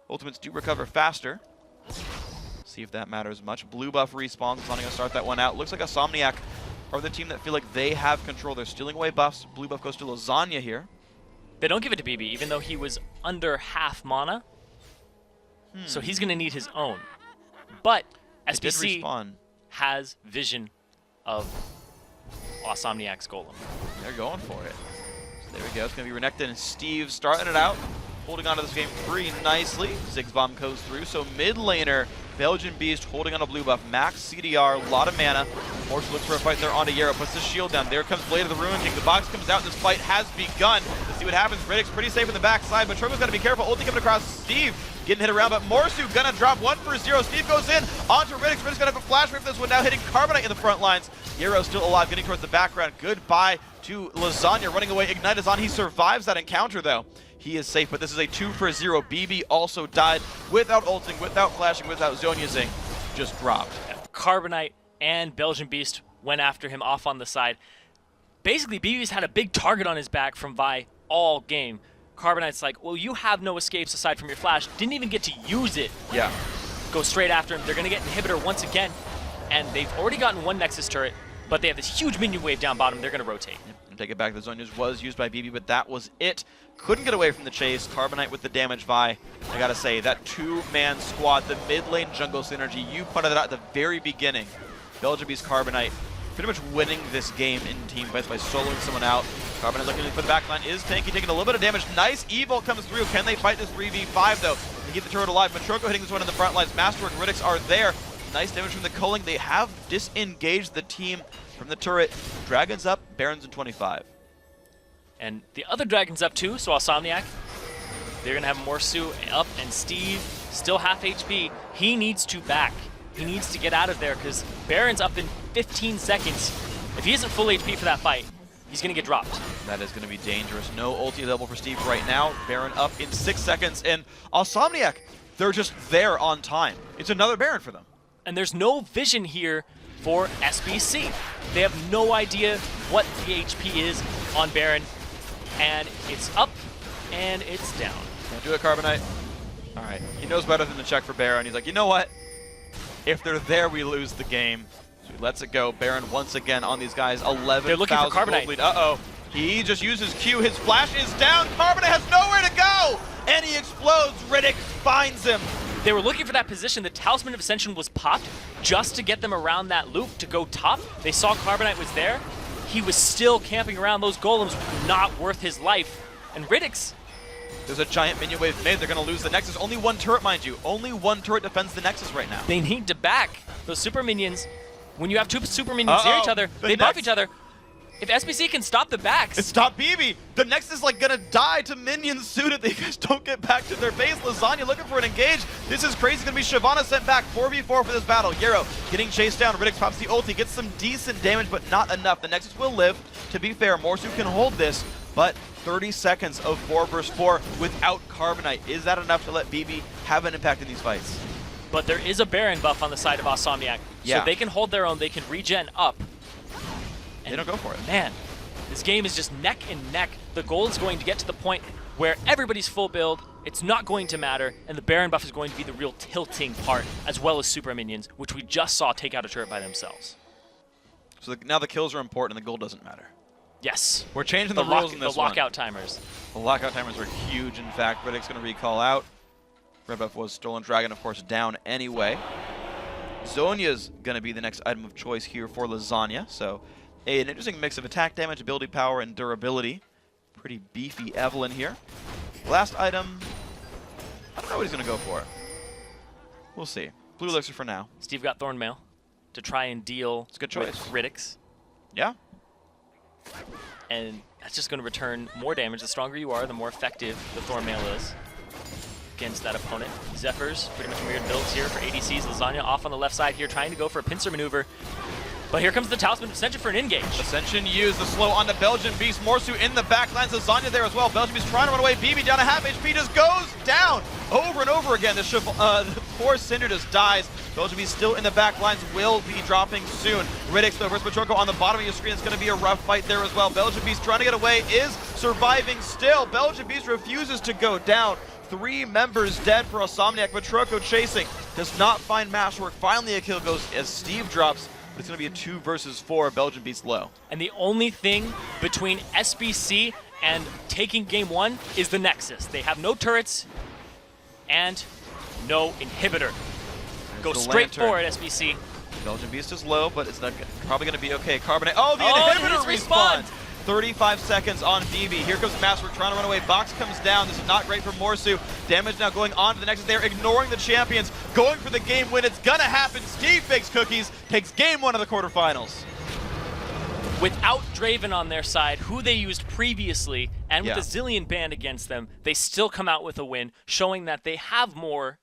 Ultimates do recover faster. See if that matters much. Blue buff respawns. It's not going to start that one out. Looks like Osomniac are the team that feel like they have control. They're stealing away buffs. Blue buff goes to Lasagna here. They don't give it to BB, even though he was under half mana. So he's going to need his own. But SBC has vision of Osomniac's Golem. They're going for it. So there we go. It's going to be Renekton and Steve starting it out. Holding on to this game pretty nicely. Ziggs bomb goes through. So mid laner, Belgian Beast holding on a blue buff. Max CDR, a lot of mana. Morse looks for a fight there on Yarrow. Puts the shield down. There comes Blade of the Ruin King. The box comes out. This fight has begun. Let's see what happens. Riddick's pretty safe in the backside, but Trogo's got to be careful. Ulti coming across Steve. Getting hit around, but Morsu gonna drop 1 for 0. Steve goes in onto Riddick. Riddick's gonna have a flash rip for this one now, hitting Carbonite in the front lines. Yarrow still alive, getting towards the background. Goodbye to Lasagna running away. Ignite is on. He survives that encounter though. He is safe, but this is a 2 for 0. BB also died without ulting, without flashing, without zone using. Just dropped. Carbonite and Belgian Beast went after him off on the side. Basically, BB's had a big target on his back from Vi all game. Carbonite's like, well, you have no escapes aside from your flash. Didn't even get to use it. Yeah. Go straight after him. They're going to get Inhibitor once again. And they've already gotten 1 Nexus turret, but they have this huge minion wave down bottom. They're going to rotate. Take it back. The zone use was used by BB, but that was it. Couldn't get away from the chase. Carbonite with the damage Vi. I gotta say, that 2-man squad, the mid lane jungle synergy, you pointed it out at the very beginning. Belgian Beast Carbonite pretty much winning this game in team fights by soloing someone out. Carbonite looking for the backline is tanky, taking a little bit of damage. Nice Evil comes through. Can they fight this 3v5 though? They keep the turret alive. Matroko hitting this one in the front lines. Masterwork Riddicks are there. Nice damage from the culling. They have disengaged the team from the turret. Dragons up, Barons in 25. And the other Dragon's up too, so Osomniac, they're going to have Morsu up, and Steve, still half HP. He needs to back. He needs to get out of there, because Baron's up in 15 seconds. If he isn't full HP for that fight, he's going to get dropped. That is going to be dangerous. No ulti available for Steve right now. Baron up in 6 seconds, and Osomniac, they're just there on time. It's another Baron for them. And there's no vision here for SBC. They have no idea what the HP is on Baron, and it's up, and it's down. Can't do it, Carbonite. All right, he knows better than to check for Baron. He's like, you know what? If they're there, we lose the game. So he lets it go. Baron once again on these guys. 11,000 They're looking for Carbonite. gold lead. Uh-oh. He just uses Q. His flash is down. Carbonite has nowhere to go, and he explodes. Riddick finds him. They were looking for that position. The Talisman of Ascension was popped just to get them around that loop to go top. They saw Carbonite was there. He was still camping around. Those golems were not worth his life. And Riddick's... There's a giant minion wave made. They're going to lose the Nexus. Only one turret, mind you. Only one turret defends the Nexus right now. They need to back those super minions. When you have two super minions near each other, they buff each other. If SBC can stop the backs... Stop BB! The Nexus is like gonna die to minions soon if they just don't get back to their base. Lasagna looking for an engage. This is crazy. Gonna be Shyvana sent back. 4v4 for this battle. Yarrow getting chased down. Riddick pops the ulti. Gets some decent damage, but not enough. The Nexus will live. To be fair, Morsu can hold this, but 30 seconds of 4 versus 4 without Carbonite. Is that enough to let BB have an impact in these fights? But there is a Baron buff on the side of Osomniac. Yeah. So they can hold their own. They can regen up. They don't go for it. Man, this game is just neck and neck. The goal is going to get to the point where everybody's full build, it's not going to matter, and the Baron buff is going to be the real tilting part, as well as super minions, which we just saw take out a turret by themselves. So now the kills are important and the gold doesn't matter. Yes. We're changing the rules in this The lockout timers. The lockout timers are huge, in fact. Riddick's going to recall out. Red buff was Stolen Dragon, of course, down anyway. Zhonya's going to be the next item of choice here for Lasagna, so an interesting mix of attack damage, ability power, and durability. Pretty beefy Evelyn here. Last item, I don't know what he's going to go for. We'll see. Blue Elixir for now. Steve got Thornmail to try and deal It's a good with choice. Riddick's. Yeah. And that's just going to return more damage. The stronger you are, the more effective the Thornmail is against that opponent. Zephyrs, pretty much mirrored builds here for ADCs. Lasagna off on the left side here, trying to go for a pincer maneuver. But here comes the Talisman of Ascension for an engage. Ascension used the slow on the Belgian Beast. Morsu in the backlines. Lasagna there as well. Belgian Beast trying to run away. BB down to half HP, just goes down over and over again. The poor Cinder just dies. Belgian Beast still in the backlines, will be dropping soon. Riddick though versus Matroko on the bottom of your screen. It's going to be a rough fight there as well. Belgian Beast trying to get away, is surviving still. Belgian Beast refuses to go down. 3 members dead for Osomniac. Matroko chasing, does not find Mashwork. Finally a kill goes as Steve drops. It's going to be a 2 versus 4, Belgian Beast low. And the only thing between SBC and taking game 1 is the Nexus. They have no turrets and no inhibitor. Go straight forward, SBC. Belgian Beast is low, but it's not probably going to be okay. Carbonate. Oh, the inhibitor his respawn! respawn! 35 seconds on BB. Here comes Master trying to run away. Box comes down. This is not great for Morsu. Damage now going on to the Nexus. They're ignoring the champions, going for the game win. It's gonna happen. Steve Bakes Cookies takes game 1 of the quarterfinals. Without Draven on their side, who they used previously, and with Yeah. a Zillion band against them, they still come out with a win, showing that they have more,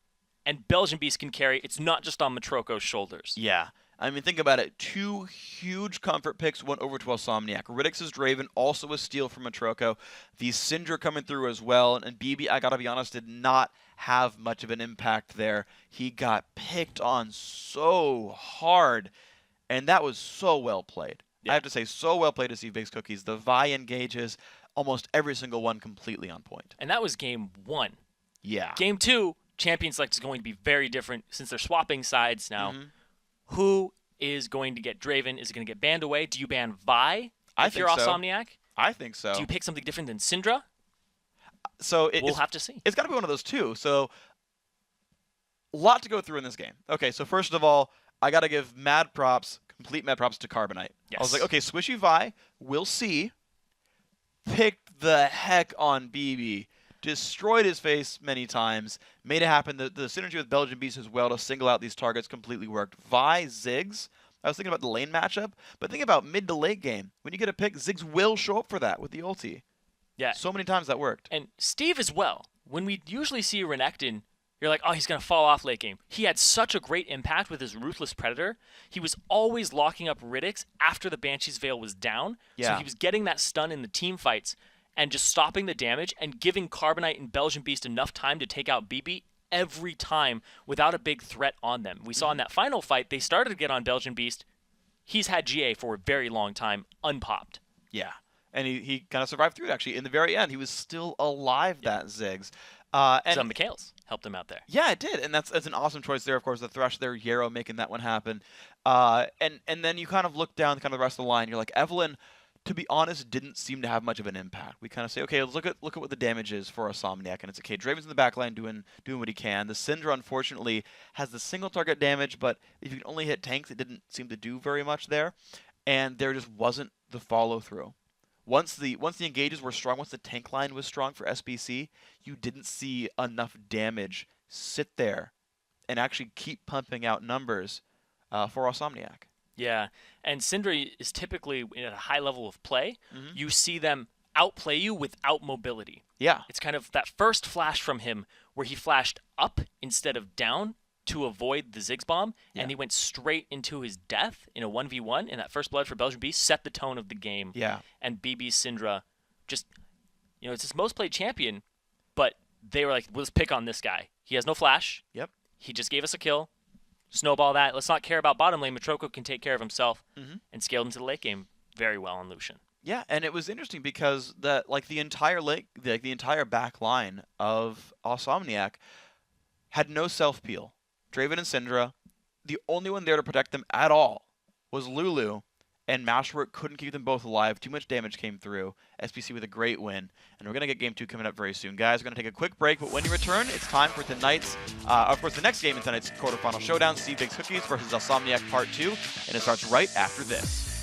and Belgian Beast can carry. It's not just on Matroko's shoulders. Yeah. I mean, think about it. 2 huge comfort picks went over to Osomniac. Riddick's Draven, also a steal from Matroko. The Syndra coming through as well. And BB, I gotta be honest, did not have much of an impact there. He got picked on so hard. And that was so well played. Yeah. I have to say, so well played to Steve Bakes Cookies. The Vi engages, almost every single one completely on point. And that was game 1. Yeah. Game 2, Champion Select is going to be very different since they're swapping sides now. Mhm. Who is going to get Draven? Is it going to get banned away? Do you ban Vi if you're think so. Osomniac? I think so. Do you pick something different than Syndra? So We'll have to see. It's got to be one of those two. So, a lot to go through in this game. Okay, so first of all, I got to give complete mad props to Carbonite. Yes. I was like, okay, Swishy Vi, we'll see. Picked the heck on BB. Destroyed his face many times. Made it happen. The synergy with Belgian Beast as well to single out these targets completely worked. Vi, Ziggs. I was thinking about the lane matchup, but think about mid to late game. When you get a pick, Ziggs will show up for that with the ulti. Yeah. So many times that worked. And Steve as well. When we usually see a Renekton, you're like, oh, he's going to fall off late game. He had such a great impact with his Ruthless Predator. He was always locking up Riddicks after the Banshee's Veil was down. Yeah. So he was getting that stun in the team fights and just stopping the damage and giving Carbonite and Belgian Beast enough time to take out BB every time without a big threat on them. We saw in that final fight, they started to get on Belgian Beast. He's had GA for a very long time, unpopped. Yeah. And he kind of survived through it, actually. In the very end, he was still alive, that Ziggs. And some McHale's helped him out there. Yeah, it did. And that's an awesome choice there, of course. The Thresh there, Yarrow making that one happen. And then you kind of look down kind of the rest of the line. You're like, Evelyn, to be honest, didn't seem to have much of an impact. We kind of say, okay, let's look at what the damage is for Insomniac, and it's okay. Draven's in the back line doing what he can. The Syndra, unfortunately, has the single target damage, but if you can only hit tanks, it didn't seem to do very much there. And there just wasn't the follow through. Once the engages were strong, once the tank line was strong for SBC, you didn't see enough damage sit there and actually keep pumping out numbers for Insomniac. Yeah, and Syndra is typically at a high level of play. You see them outplay you without mobility. Yeah. It's kind of that first flash from him where he flashed up instead of down to avoid the Ziggs bomb, and he went straight into his death in a 1v1, and that first blood for Belgian Beast set the tone of the game. Yeah. And BB's Syndra just, it's his most played champion, but they were like, let's pick on this guy. He has no flash. Yep. He just gave us a kill. Snowball that. Let's not care about bottom lane. Matroko can take care of himself, and scaled into the late game very well on Lucian. Yeah, and it was interesting because the entire back line of Insomniac had no self peel. Draven and Syndra, the only one there to protect them at all was Lulu, and Masterwork couldn't keep them both alive. Too much damage came through. SBC with a great win, and we're going to get Game 2 coming up very soon. Guys, we're going to take a quick break, but when you return, it's time for tonight's, of course, the next game in tonight's quarterfinal showdown, Steve Bakes Cookies versus Insomniac Part 2, and it starts right after this.